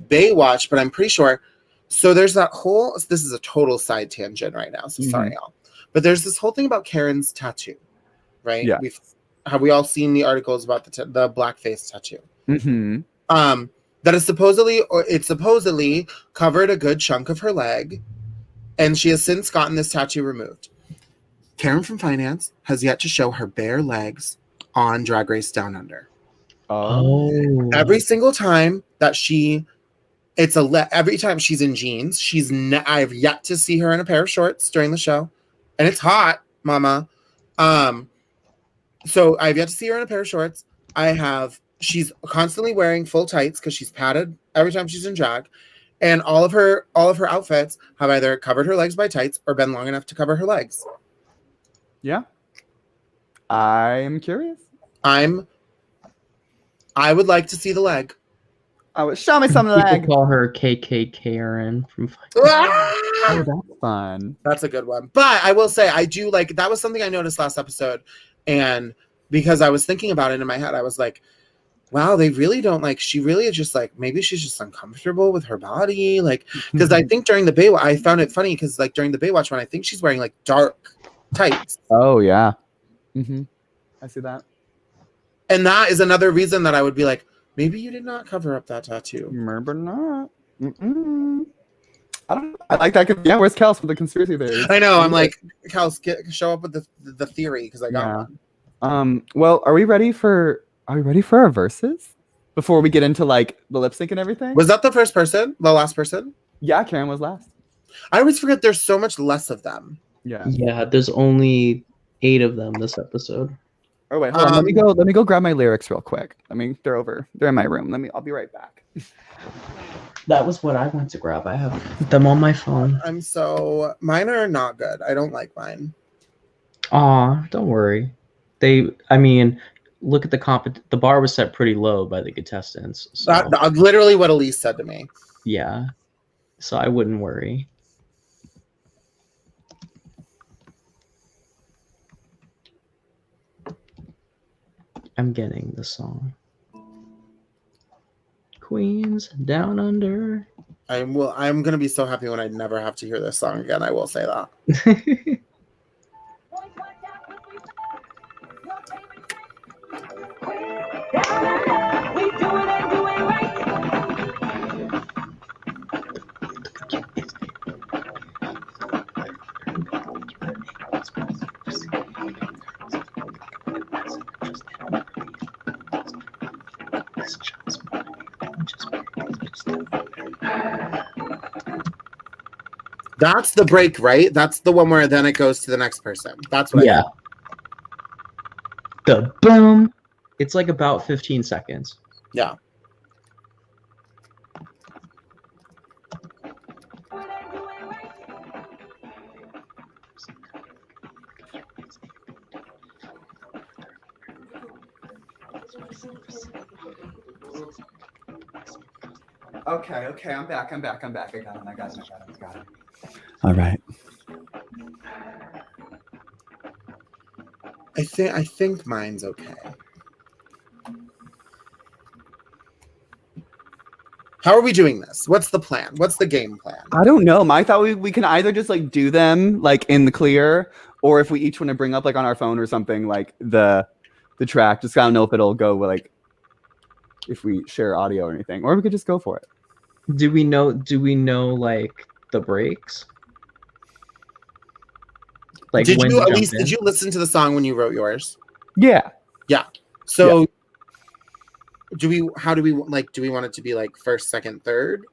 Baywatch, but I'm pretty sure. So there's that whole, this is a total side tangent right now, so sorry y'all. But there's this whole thing about Karen's tattoo, right? Yeah. Have we all seen the articles about the blackface tattoo? That is supposedly covered a good chunk of her leg, and she has since gotten this tattoo removed. Karen from Finance has yet to show her bare legs on Drag Race Down Under. Oh. Every single time that every time she's in jeans, I've yet to see her in a pair of shorts during the show, and it's hot, mama. So I've yet to see her in a pair of shorts. She's constantly wearing full tights because she's padded every time she's in drag, and all of her outfits have either covered her legs by tights or been long enough to cover her legs. Yeah, I'm curious. I would like to see the leg. Show me some leg. People call her KK Karen from. Oh, that's fun. That's a good one. But I will say, I do like, that was something I noticed last episode, and because I was thinking about it in my head, I was like, wow, they really don't like, she really is just like, maybe she's just uncomfortable with her body. Like, because I think during the Baywatch, I found it funny because like during the Baywatch one, I think she's wearing like dark tights. Oh, yeah. I see that. And that is another reason that I would be like, maybe you did not cover up that tattoo. Remember not. I don't know. I like that. Yeah, where's Kels with the conspiracy theory? I know. I'm like, Kels, show up with the theory because I got one. Well, are we ready for our verses before we get into like the lip sync and everything? Was that the first person? The last person? Yeah, Karen was last. I always forget there's so much less of them. Yeah, there's only 8 of them this episode. Oh wait, hold on. Let me go grab my lyrics real quick. They're in my room. I'll be right back. That was what I went to grab. I have them on my phone. Mine are not good. I don't like mine. Aw, don't worry. Look at the bar was set pretty low by the contestants. So. That's literally what Elise said to me. Yeah, so I wouldn't worry. I'm getting the song. Queens Down Under. I'm gonna be so happy when I never have to hear this song again. I will say that. That's the break, right? That's the one where then it goes to the next person. That's what. Yeah. The boom. It's like about 15 seconds. Yeah. Okay, I'm back. I got it. All right. I think mine's okay. How are we doing this? What's the plan? What's the game plan? I don't know. I thought we can either just like do them like in the clear, or if we each want to bring up like on our phone or something like the track. Just gotta know if it'll go like if we share audio or anything, or we could just go for it. Do we know like the breaks? Like did when you to at jump least in? did you listen to the song when you wrote yours? Yeah. So do we want it to be like first, second, third?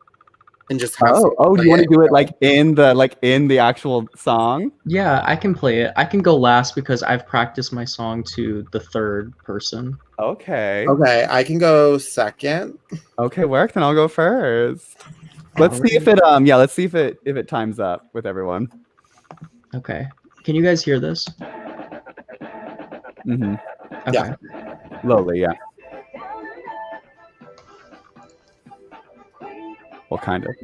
And just have do you want to do it like in the actual song? Yeah, I can play it. I can go last because I've practiced my song to the third person. Okay, I can go second. Okay, work. Then I'll go first. Let's see if it let's see if it times up with everyone. Okay. Can you guys hear this? Mm-hmm. Okay. Yeah. Slowly, yeah. Well, kind of.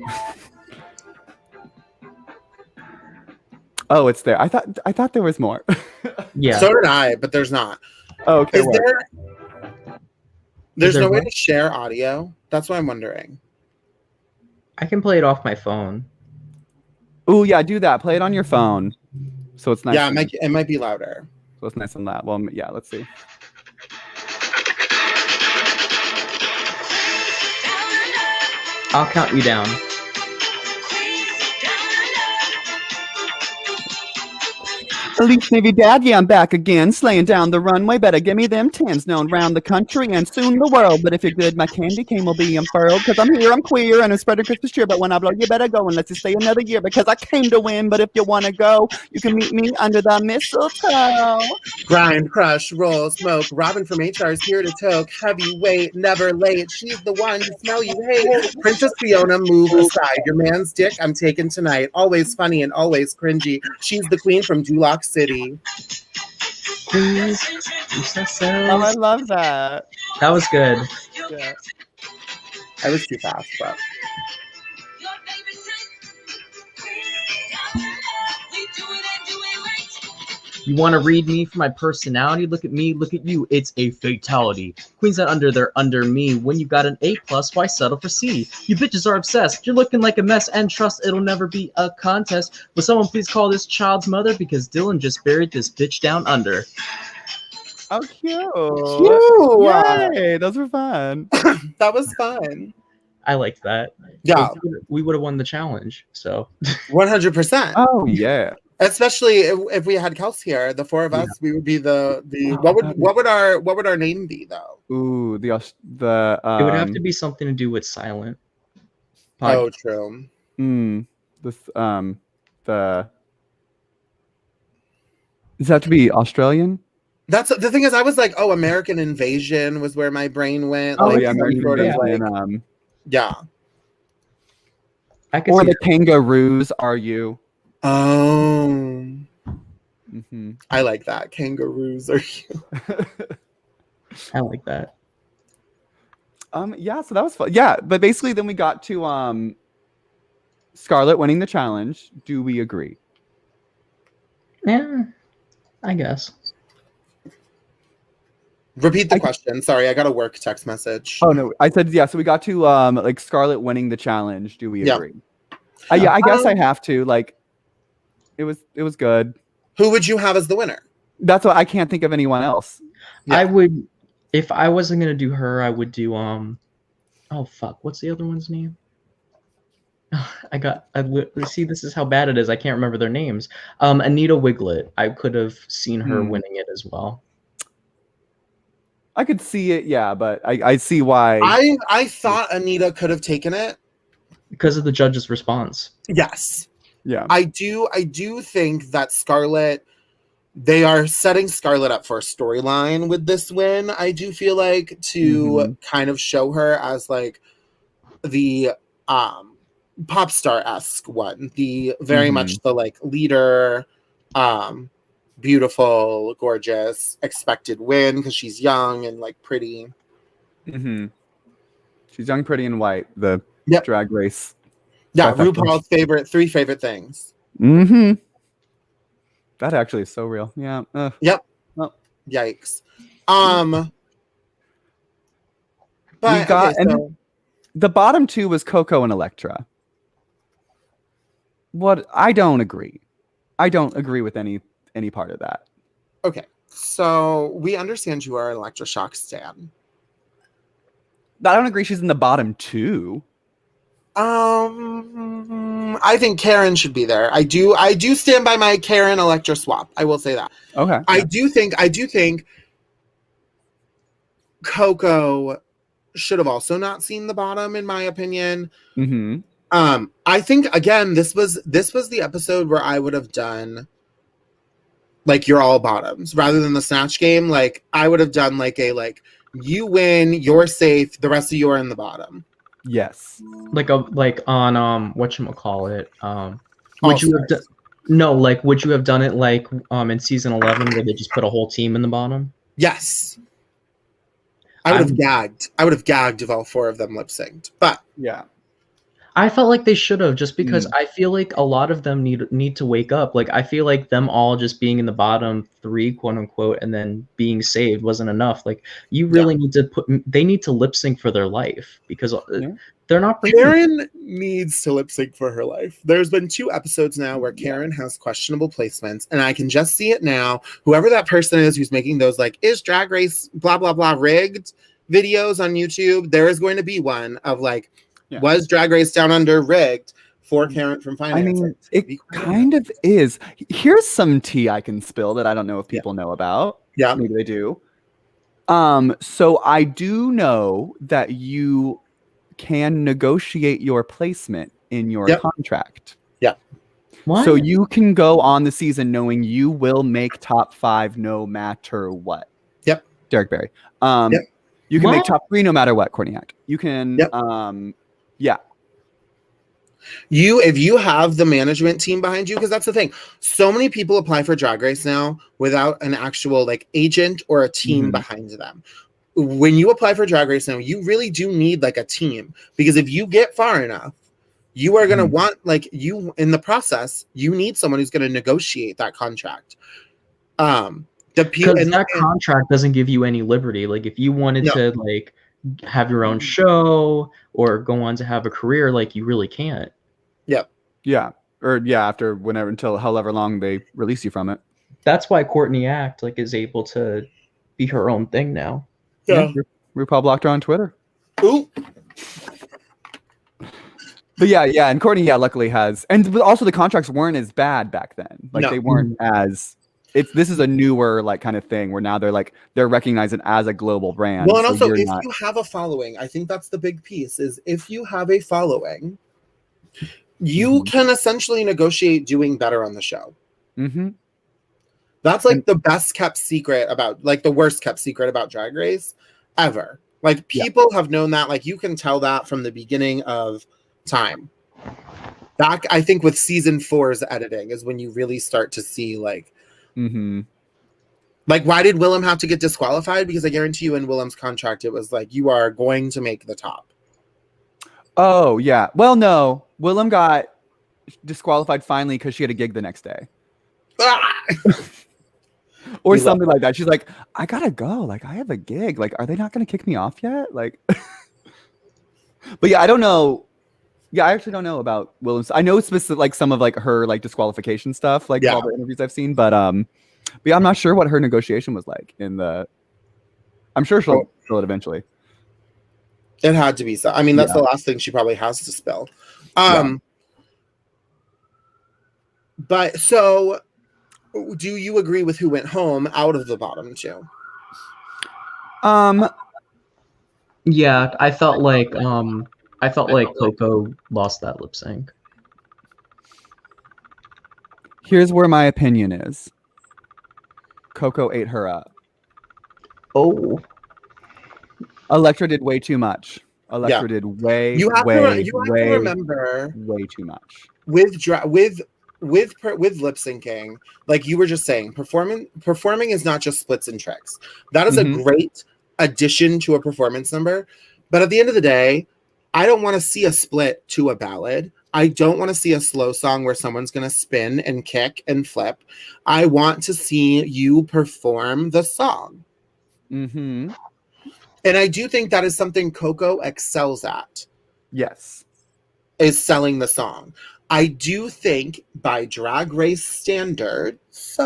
Oh, it's there. I thought there was more. Yeah. So did I, but there's not. Oh, okay. Is there? There's there no way what? to share audio. That's what I'm wondering. I can play it off my phone. Oh yeah, do that. Play it on your phone, so it's nice. Yeah, it might be louder. So it's nice and loud. Well, yeah. Let's see. I'll count you down. Elite Navy Dad, yeah, I'm back again, slaying down the runway. Better give me them tens, known round the country and soon the world. But if you're good, my candy cane will be unfurled. Cause I'm here, I'm queer, and I'm spreading Christmas cheer. But when I blow, you better go and let's just stay another year. Because I came to win, but if you wanna go, you can meet me under the mistletoe. Grind, crush, roll, smoke. Robin from HR is here to toke. Heavyweight, never late. She's the one to smell you hate. Princess Fiona, move aside. Your man's dick, I'm taking tonight. Always funny and always cringy. She's the queen from Duloc City. Oh, I love that. That was good. Yeah. I was too fast, but You want to read me for my personality? Look at me, look at you. It's a fatality. Queen's not under, they're under me. When you got an A+, why settle for C? You bitches are obsessed. You're looking like a mess, and trust it'll never be a contest. Will someone please call this child's mother? Because Dylan just buried this bitch down under. Oh, cute. cute. Yay, those were fun. That was fun. I liked that. Yeah, We would have won the challenge. So 100%. Oh yeah. Especially if we had Kelsey here, the four of us, we would be the what would our name be though? Ooh, the it would have to be something to do with silent. Oh, true. This the does that have to be Australian? That's the thing is, I was like, oh, American Invasion was where my brain went. Oh like, yeah, some American sort of, Invasion, like, yeah. I could Or see the kangaroos are you? Oh, Mm-hmm. I like that. Kangaroos are you? I like that. Yeah, so that was fun. Yeah, but basically then we got to Scarlett winning the challenge. Do we agree? Yeah, I guess. Repeat the question. Sorry, I got a work text message. Oh no, I said yeah. So we got to like Scarlett winning the challenge. Do we Yeah. agree? Yeah, I guess I have to. Like, it was good. Who would you have as the winner? That's what I can't think of anyone else. Yeah. I would, if I wasn't gonna do her, I would do oh fuck, what's the other one's name? See, this is how bad it is. I can't remember their names. Anita Wigleb. I could have seen her winning it as well. I could see it, yeah, but I see why. I thought Anita could have taken it Because of the judge's response. Yes. Yeah. I do think that Scarlett, they are setting Scarlett up for a storyline with this win. I do feel like to kind of show her as like the pop star-esque one, the very much the like leader, beautiful, gorgeous, expected win because she's young and like pretty. She's young, pretty, and white. The drag race. Yeah, trifecta. RuPaul's three favorite things. That actually is so real. Yeah. Yep. Oh. Yikes. But we got, so the bottom two was Coco and Electra. What? I don't agree. I don't agree with any part of that. Okay, so we understand you are an Electroshock stan. I don't agree she's in the bottom two. I think Karen should be there. I do stand by my Karen Electra swap. I will say that. Okay. I do think Coco should have also not seen the bottom, in my opinion. I think again, this was the episode where I would have done like you're all bottoms rather than the snatch game. Like I would have done like you win, you're safe, the rest of you are in the bottom. Yes. Like on whatchamacallit, would you have would you have done it like in season 11 where they just put a whole team in the bottom? Yes. I would have gagged. I would have gagged if all four of them lip synced. But yeah. I felt like they should have, just because I feel like a lot of them need to wake up. Like I feel like them all just being in the bottom three, quote unquote, and then being saved wasn't enough. Like you really need to they need to lip sync for their life because they're not. Karen needs to lip sync for her life. There's been 2 episodes now where Karen has questionable placements, and I can just see it now. Whoever that person is who's making those like is Drag Race blah blah blah rigged videos on YouTube, there is going to be one of like. Yeah. Was Drag Race Down Under rigged for Karen from Finance? I mean, it kind of is. Here's some tea I can spill that I don't know if people know about. Yeah. Maybe they do. So I do know that you can negotiate your placement in your contract. Yeah. What? So you can go on the season knowing you will make top 5 no matter what. Yep. Derek Barry. You can make top 3 no matter what, Courtney Act. You can if you have the management team behind you, because that's the thing. So many people apply for Drag Race now without an actual like agent or a team behind them. When you apply for Drag Race now, you really do need like a team, because if you get far enough, you are going to want like you in the process, you need someone who's going to negotiate that contract. Because that contract doesn't give you any liberty. Like if you wanted to like have your own show or go on to have a career, like you really can't. After whenever, until however long they release you from it. That's why Courtney Act like is able to be her own thing now. RuPaul blocked her on Twitter. Ooh. But and Courtney luckily has, and also the contracts weren't as bad back then. Like they weren't as. This is a newer like kind of thing where now they're recognized as a global brand. Well, and also if you have a following, I think that's the big piece, is if you have a following, you can essentially negotiate doing better on the show. That's like the best kept secret about, like the worst kept secret about Drag Race ever. Like people have known that, like you can tell that from the beginning of time. Back, I think with season 4's editing is when you really start to see like, like, why did Willem have to get disqualified? Because I guarantee you in Willem's contract, it was like, you are going to make the top. Oh, yeah. Well, no. Willem got disqualified finally because she had a gig the next day. Or something like that. She's like, I gotta go. Like, I have a gig. Like, are they not going to kick me off yet? Like, but I don't know. Yeah, I actually don't know about Willem's. I know specific, like some of like her like disqualification stuff, like all the interviews I've seen, but I'm not sure what her negotiation was like in the. I'm sure she'll spill it eventually. It had to be so. I mean, that's the last thing she probably has to spill. But so, do you agree with who went home out of the bottom 2? Yeah, I felt like Coco lost that lip sync. Here's where my opinion is. Coco ate her up. Oh. Electra did way too much. Electra did way You have to remember way too much. With lip syncing, like you were just saying, performing is not just splits and tricks. That is a great addition to a performance number. But at the end of the day, I don't want to see a split to a ballad. I don't want to see a slow song where someone's going to spin and kick and flip. I want to see you perform the song. Mm-hmm. And I do think that is something Coco excels at. Yes. Is selling the song. I do think by Drag Race standards,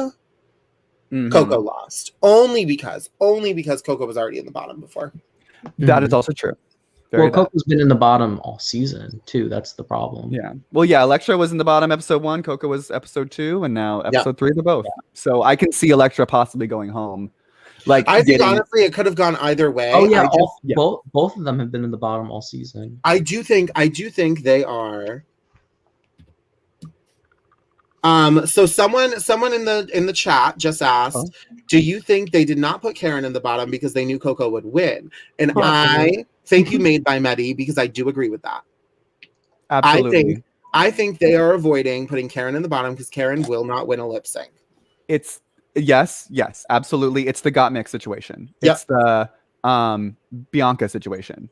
Coco lost. Only because Coco was already in the bottom before. That is also true. Coco's been in the bottom all season too. That's the problem. Yeah. Well, yeah, Electra was in the bottom episode 1, Coco was episode 2, and now episode 3 they're both. Yeah. So I can see Electra possibly going home. Like I think honestly it could have gone either way. Oh yeah, both of them have been in the bottom all season. I do think they are. So someone in the chat just asked, do you think they did not put Karen in the bottom because they knew Coco would win? And I thank you, Made by Medi, because I do agree with that. Absolutely. I think they are avoiding putting Karen in the bottom because Karen will not win a lip sync. It's yes, absolutely. It's the Gottmik situation. It's the Bianca situation.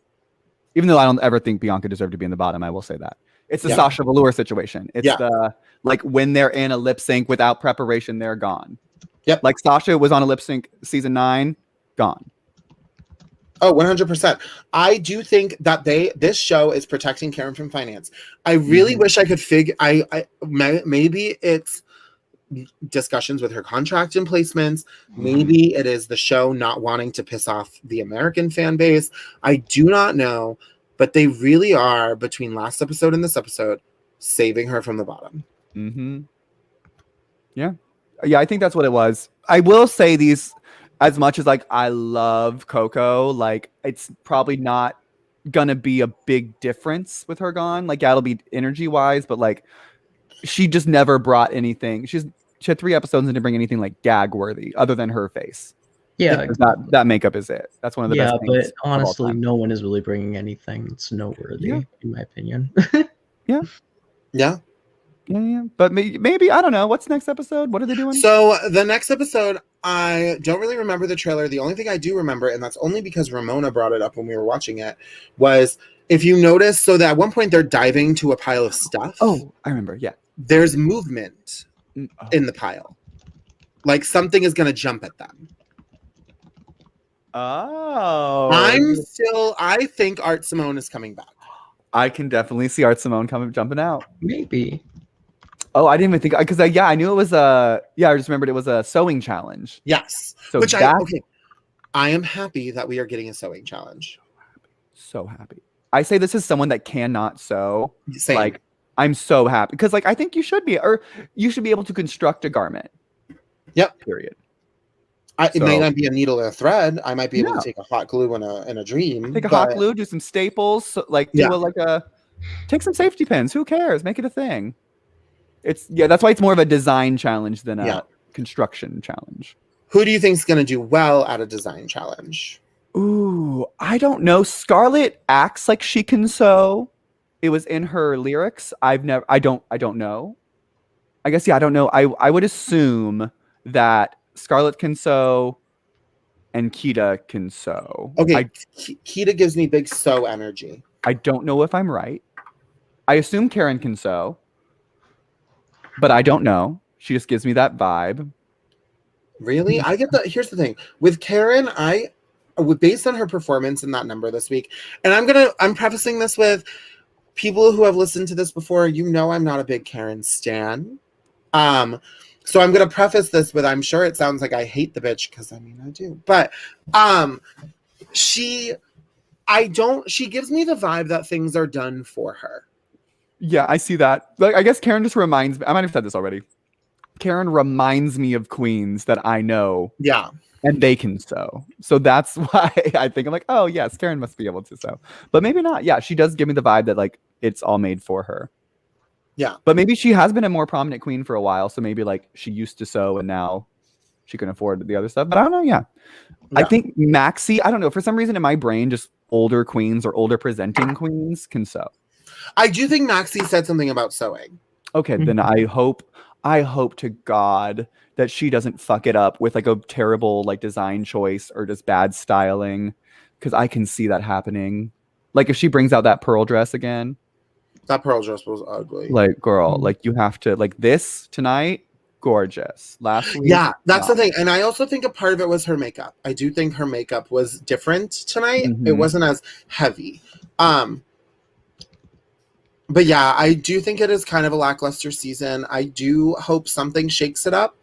Even though I don't ever think Bianca deserved to be in the bottom, I will say that. It's the Sasha Velour situation. It's the, like, when they're in a lip sync without preparation, they're gone. Yep. Like Sasha was on a lip sync season 9, gone. Oh, 100%. I do think that this show is protecting Karen from finance. I really wish I could figure. Maybe it's discussions with her contract and placements. Maybe it is the show not wanting to piss off the American fan base. I do not know. But they really are, between last episode and this episode, saving her from the bottom. Mm-hmm. Yeah, I think that's what it was. I will say these, as much as like I love Coco, like it's probably not gonna be a big difference with her gone. Like it'll be energy wise, but like she just never brought anything. She had 3 episodes and didn't bring anything like gag worthy other than her face. Yeah, that makakeup is it. That's one of the best things. Yeah, but honestly, no one is really bringing anything that's noteworthy, in my opinion. Yeah. But maybe I don't know. What's next episode? What are they doing? So the next episode, I don't really remember the trailer. The only thing I do remember, and that's only because Ramona brought it up when we were watching it, was if you notice, so that at one point they're diving to a pile of stuff. Oh, I remember. Yeah. There's movement in the pile. Like something is going to jump at them. Oh, I think Art Simone is coming back. I can definitely see Art Simone jumping out. Maybe. Oh, I didn't even think, because I knew it was I just remembered it was a sewing challenge. Yes. So I am happy that we are getting a sewing challenge. So happy. I say this is someone that cannot sew. Same. Like I'm so happy because like I think you should be able to construct a garment. Yep. Period. It may not be a needle or a thread. I might be able to take a hot glue in a dream. Take a hot glue, do some staples, take some safety pins. Who cares? Make it a thing. That's why it's more of a design challenge than a construction challenge. Who do you think is going to do well at a design challenge? Ooh, I don't know. Scarlett acts like she can sew. It was in her lyrics. I don't know. I guess I don't know. I would assume that Scarlett can sew and Kita can sew. Okay, Kita gives me big sew energy. I don't know if I'm right. I assume Karen can sew, but I don't know. She just gives me that vibe. Really? I get that. Here's the thing. With Karen, based on her performance in that number this week, and I'm prefacing this with people who have listened to this before, I'm not a big Karen stan. So I'm going to preface this with, I'm sure it sounds like I hate the bitch, because I do. But she gives me the vibe that things are done for her. Yeah, I see that. Like, I guess Karen just reminds me, I might have said this already. Karen reminds me of queens that I know. Yeah. And they can sew. So that's why I think I'm like, oh yes, Karen must be able to sew. But maybe not. Yeah, she does give me the vibe that like it's all made for her. Yeah. But maybe she has been a more prominent queen for a while, so maybe like she used to sew and now she can afford the other stuff. But I don't know. Yeah. I think Maxi, I don't know. For some reason in my brain, just older queens or older presenting queens can sew. I do think Maxi said something about sewing. Okay, then I hope to God that she doesn't fuck it up with like a terrible like design choice or just bad styling, because I can see that happening. Like if she brings out that pearl dress again. That pearl dress was ugly. Like, girl, like you have to like this tonight. Gorgeous. Last week. Yeah, that's the thing. And I also think a part of it was her makeup. I do think her makeup was different tonight. It wasn't as heavy. But yeah, I do think it is kind of a lackluster season. I do hope something shakes it up.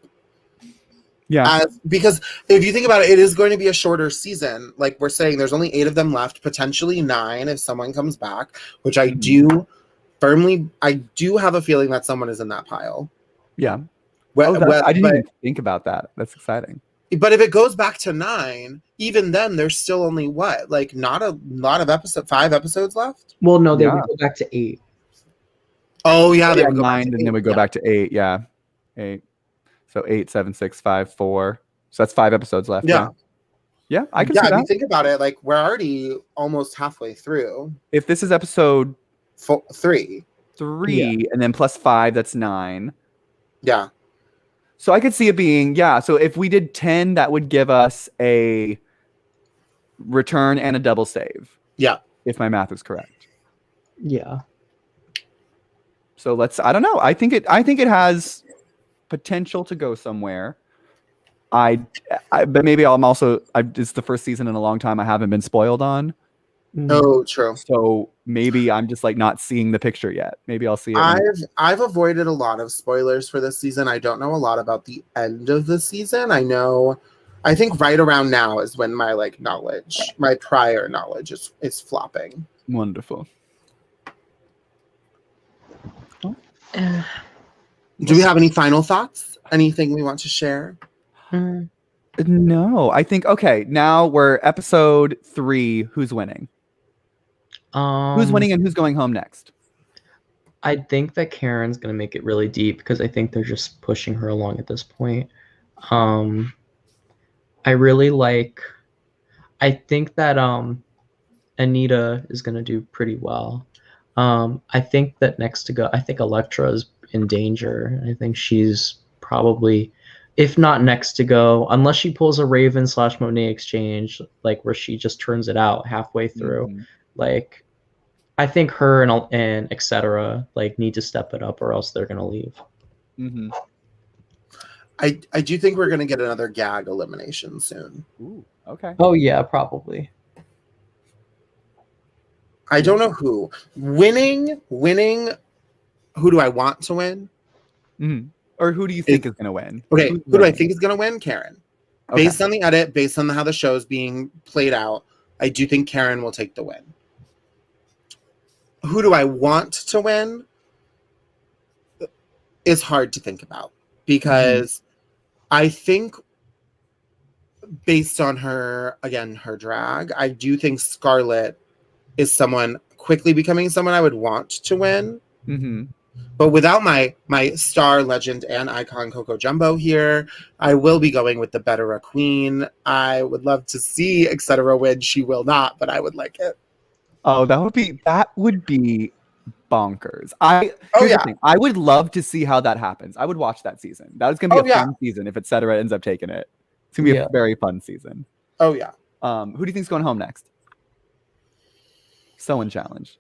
Yeah. Because if you think about it, it is going to be a shorter season. Like we're saying, there's only 8 of them left, potentially 9 if someone comes back, which I do have a feeling that someone is in that pile. Yeah. I didn't even think about that. That's exciting. But if it goes back to 9, even then, there's still only what? Like not a lot of 5 episodes left? Well, no, they would go back to 8. Oh, yeah. They would go 9, and then we go back to 8. Yeah. 8. So 8, 7, 6, 5, 4. So that's 5 episodes left. Yeah. Yeah, I can see that. If you think about it, like we're already almost halfway through. If this is episode 3, and then plus 5, that's 9. Yeah. So I could see it being, so if we did 10, that would give us a return and a double save. Yeah. If my math is correct. Yeah. So I don't know. I think it has potential to go somewhere. But maybe it's the first season in a long time I haven't been spoiled on. Oh, true. So maybe I'm just like not seeing the picture yet. Maybe I'll see it. I've avoided a lot of spoilers for this season. I don't know a lot about the end of the season. I think right around now is when my my prior knowledge is flopping. Wonderful. Do we have any final thoughts? Anything we want to share? No, I think now we're episode 3. Who's winning? Who's winning and who's going home next? I think that Karen's gonna make it really deep because I think they're just pushing her along at this point. I think that Anita is gonna do pretty well. I think that next to go, I think Elektra is in danger. I think she's probably, if not next to go, unless she pulls a Raven / Monet exchange, like where she just turns it out halfway through. Like, I think her and etc. like need to step it up, or else they're gonna leave. I do think we're gonna get another gag elimination soon. Ooh, okay. Oh yeah, probably. I don't know who. Winning. Who do I want to win? Or who do you think is going to win? Okay, who do I think is going to win? Karen. Okay. Based on the edit, based on how the show is being played out, I do think Karen will take the win. Who do I want to win? It's hard to think about because I think based on her drag, I do think Scarlett is someone quickly becoming someone I would want to win. But without my star, legend, and icon Coco Jumbo here, I will be going with the better queen. I would love to see etc. win. She will not, but I would like it. Oh, that would be bonkers. Here's the thing. I would love to see how that happens. I would watch that season. That is going to be a fun season if etc. ends up taking it. It's going to be a very fun season. Oh yeah. Who do you think's going home next? Sewing challenge.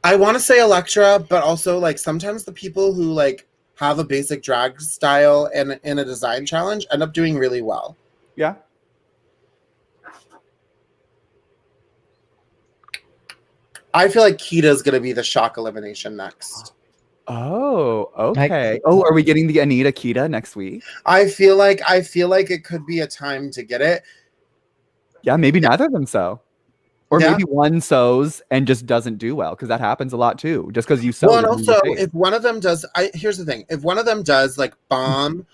I want to say Elektra, but also like sometimes the people who like have a basic drag style and in a design challenge end up doing really well. Yeah. I feel like Kita's going to be the shock elimination next. Oh, okay. Are we getting the Anita Kita next week? I feel like it could be a time to get it. Yeah, maybe neither of them sew. Or maybe one sews and just doesn't do well, because that happens a lot too. Just because you sew. Well, and also if one of them does, here's the thing: if one of them does like bomb,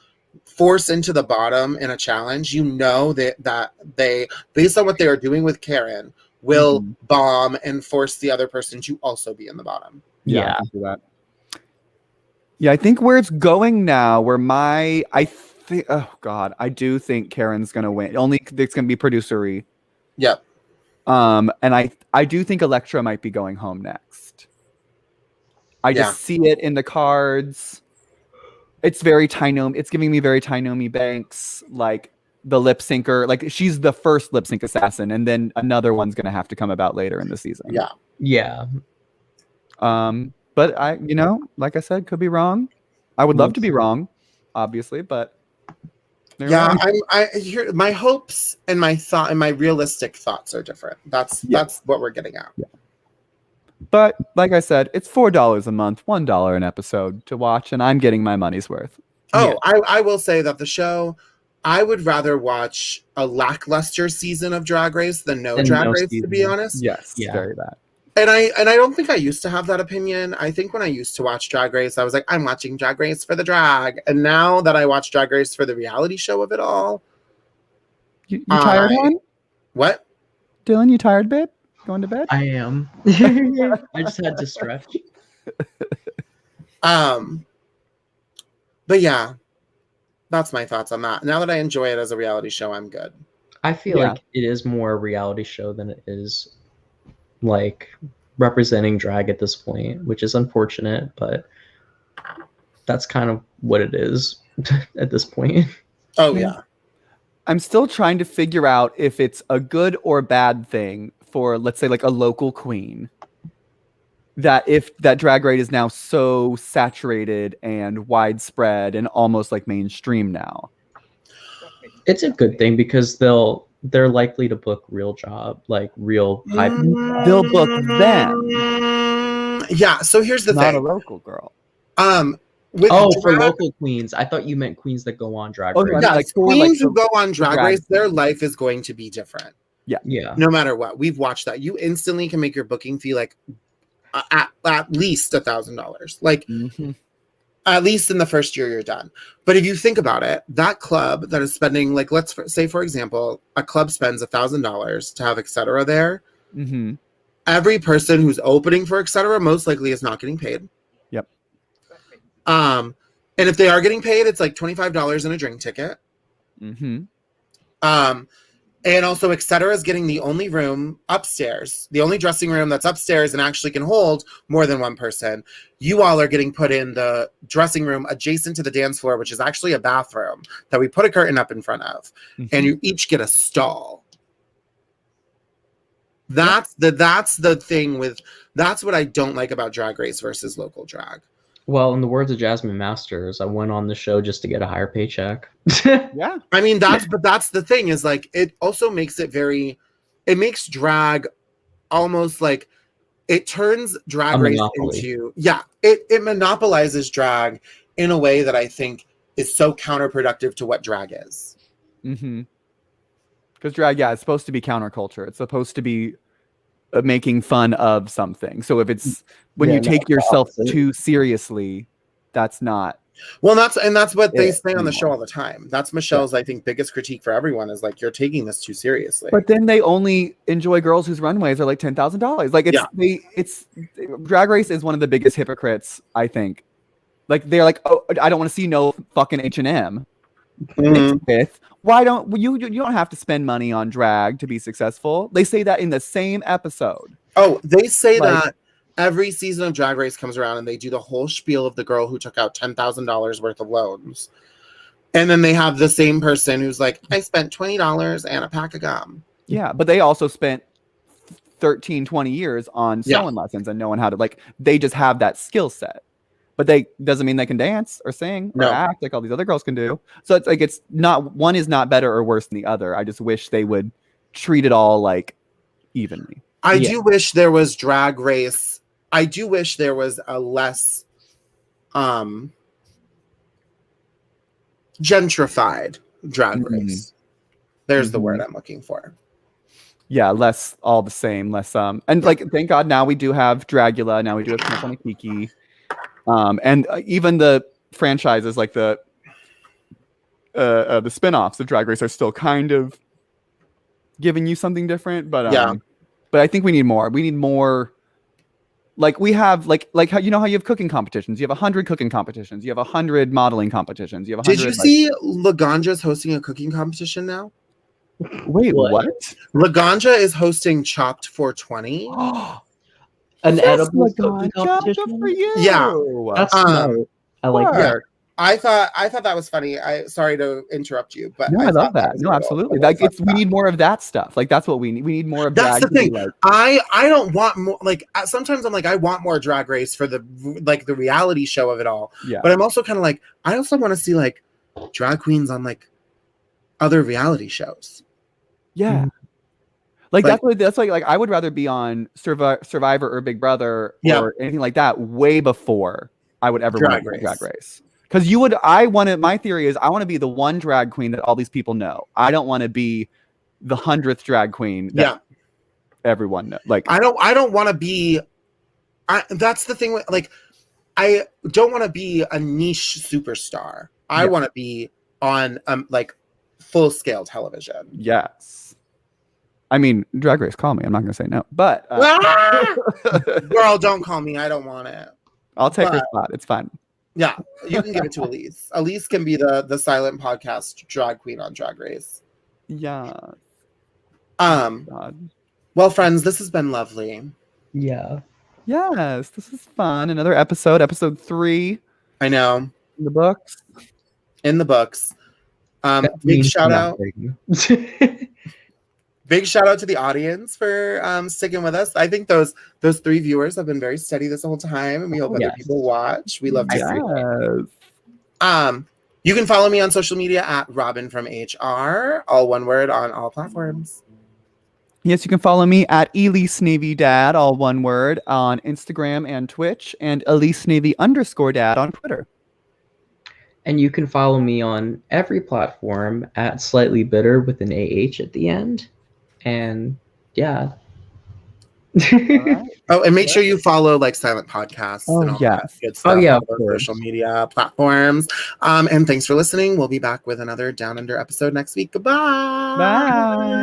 force into the bottom in a challenge, you know that they, based on what they are doing with Karen, will bomb and force the other person to also be in the bottom. Yeah. I can see that. Yeah, I think where it's going now, I do think Karen's gonna win. Only it's gonna be producery. Yep. And I do think Elektra might be going home next. I just see it in the cards. It's very Tynomi. It's giving me very Tynomi Banks, like the lip syncer. Like she's the first lip sync assassin, and then another one's gonna have to come about later in the season. Yeah. Yeah. But like I said, could be wrong. I would love to be wrong, obviously, but my hopes and my realistic thoughts are different. That's what we're getting at. Yeah. But like I said, it's $4 a month, $1 an episode to watch, and I'm getting my money's worth. Oh, yeah. I will say that the show, I would rather watch a lackluster season of Drag Race than no Drag Race, to be honest. Yes, very bad. And I don't think I used to have that opinion. I think when I used to watch Drag Race, I was like, I'm watching Drag Race for the drag. And now that I watch Drag Race for the reality show of it all. You tired, hon? What? Dylan, you tired, babe? Going to bed? I am. I just had to stretch. But yeah, that's my thoughts on that. Now that I enjoy it as a reality show, I'm good. I feel like it is more a reality show than it is like representing drag at this point, which is unfortunate, but that's kind of what it is at this point. Oh yeah. I'm still trying to figure out if it's a good or bad thing for, let's say, like a local queen, that if that Drag Race is now so saturated and widespread and almost like mainstream now. It's a good thing because they're likely to book real high. They'll book them. Yeah. So here's the thing. Not a local girl. For local queens. I thought you meant queens that go on Drag Race. Yeah, queens who go on Drag Race, their life is going to be different. Yeah. No matter what. We've watched that. You instantly can make your booking fee like at least $1,000. Like at least in the first year you're done. But if you think about it, that club that is spending, like, let's say, for example, a club spends $1,000 to have etc. there. Every person who's opening for etc. most likely is not getting paid. Yep. And if they are getting paid, it's like $25 in a drink ticket. And also, etc. is getting the only room upstairs, the only dressing room that's upstairs and actually can hold more than one person. You all are getting put in the dressing room adjacent to the dance floor, which is actually a bathroom that we put a curtain up in front of. And you each get a stall. That's the thing with, that's what I don't like about Drag Race versus local drag. Well, in the words of Jasmine Masters, I went on the show just to get a higher paycheck. Yeah. I mean, that's the thing is, like, it also makes it makes drag almost like, it turns Drag Race into, it monopolizes drag in a way that I think is so counterproductive to what drag is. Because drag, it's supposed to be counterculture. It's supposed to be making fun of something. So if it's when you take yourself too seriously, that's not. Well, that's what they say on the show all the time. That's Michelle's, I think, biggest critique for everyone is like, you're taking this too seriously. But then they only enjoy girls whose runways are like $10,000. Like it's Drag Race is one of the biggest hypocrites, I think. Like they're like, oh, I don't want to see no fucking H&M. Why don't you don't have to spend money on drag to be successful? They say that in the same episode. Oh, they say that every season of Drag Race comes around and they do the whole spiel of the girl who took out $10,000 worth of loans. And then they have the same person who's like, I spent $20 and a pack of gum. Yeah, but they also spent 13, 20 years on sewing lessons and knowing how to, like, they just have that skill set. But doesn't mean they can dance or sing or act like all these other girls can do. So it's like, it's not, one is not better or worse than the other. I just wish they would treat it all like evenly. I do wish there was Drag Race. I do wish there was a less gentrified Drag Race. There's the word I'm looking for. Yeah, less all the same, less and like, thank God now we do have Dragula, now we do have Camp on a Kiki. And even the franchises like the spin-offs of Drag Race are still kind of giving you something different, but But I think we need more. We need more. Like we have like how you know how you have cooking competitions. You have 100 cooking competitions. You have 100 modeling competitions. You have 100. Did you see Laganja's hosting a cooking competition now? Wait, what? Laganja is hosting Chopped 420. An Yes, edible cooking Laganja, competition. good for you. Yeah. That's smart. I like that. Yeah. I thought that was funny. Sorry to interrupt you, but No, I love that. was No, a absolutely. little Like fun we fact. need more of that stuff. Like that's what we need. We need more of That's drag the to be thing. like, I don't want more. Like sometimes I'm like I want more Drag Race for the reality show of it all. yeah. But I'm also kind of like I also want to see like drag queens on like other reality shows. Yeah. Like that's like I would rather be on Survivor or Big Brother or anything like that way before I would ever want to be Drag Race. Because my theory is I want to be the one drag queen that all these people know. I don't want to be the 100th drag queen that everyone knows. Like I don't want to be. That's the thing. Like I don't want to be a niche superstar. I want to be on like full scale television. Yes. I mean, Drag Race, call me. I'm not going to say no. But girl, don't call me. I don't want it. I'll take her spot. It's fine. Yeah, you can give it to Elise. Elise can be the silent podcast drag queen on Drag Race. Yeah. God. Well, friends, this has been lovely. Yeah. Yes, this is fun. Another episode 3. I know. In the books. In the books. Big shout out. Big shout out to the audience for sticking with us. I think those 3 viewers have been very steady this whole time, and we hope other people watch. We love to see it. You can follow me on social media at Robin from HR, all one word on all platforms. Yes, you can follow me at Elise Navy Dad, all one word, on Instagram and Twitch, and Elise Navy _ on Twitter. And you can follow me on every platform at Slightly Bitter with an AH at the end. And yeah. Right. Oh, and make sure you follow like Silent Podcasts and all that good stuff on our social media platforms. And thanks for listening. We'll be back with another Down Under episode next week. Goodbye. Bye.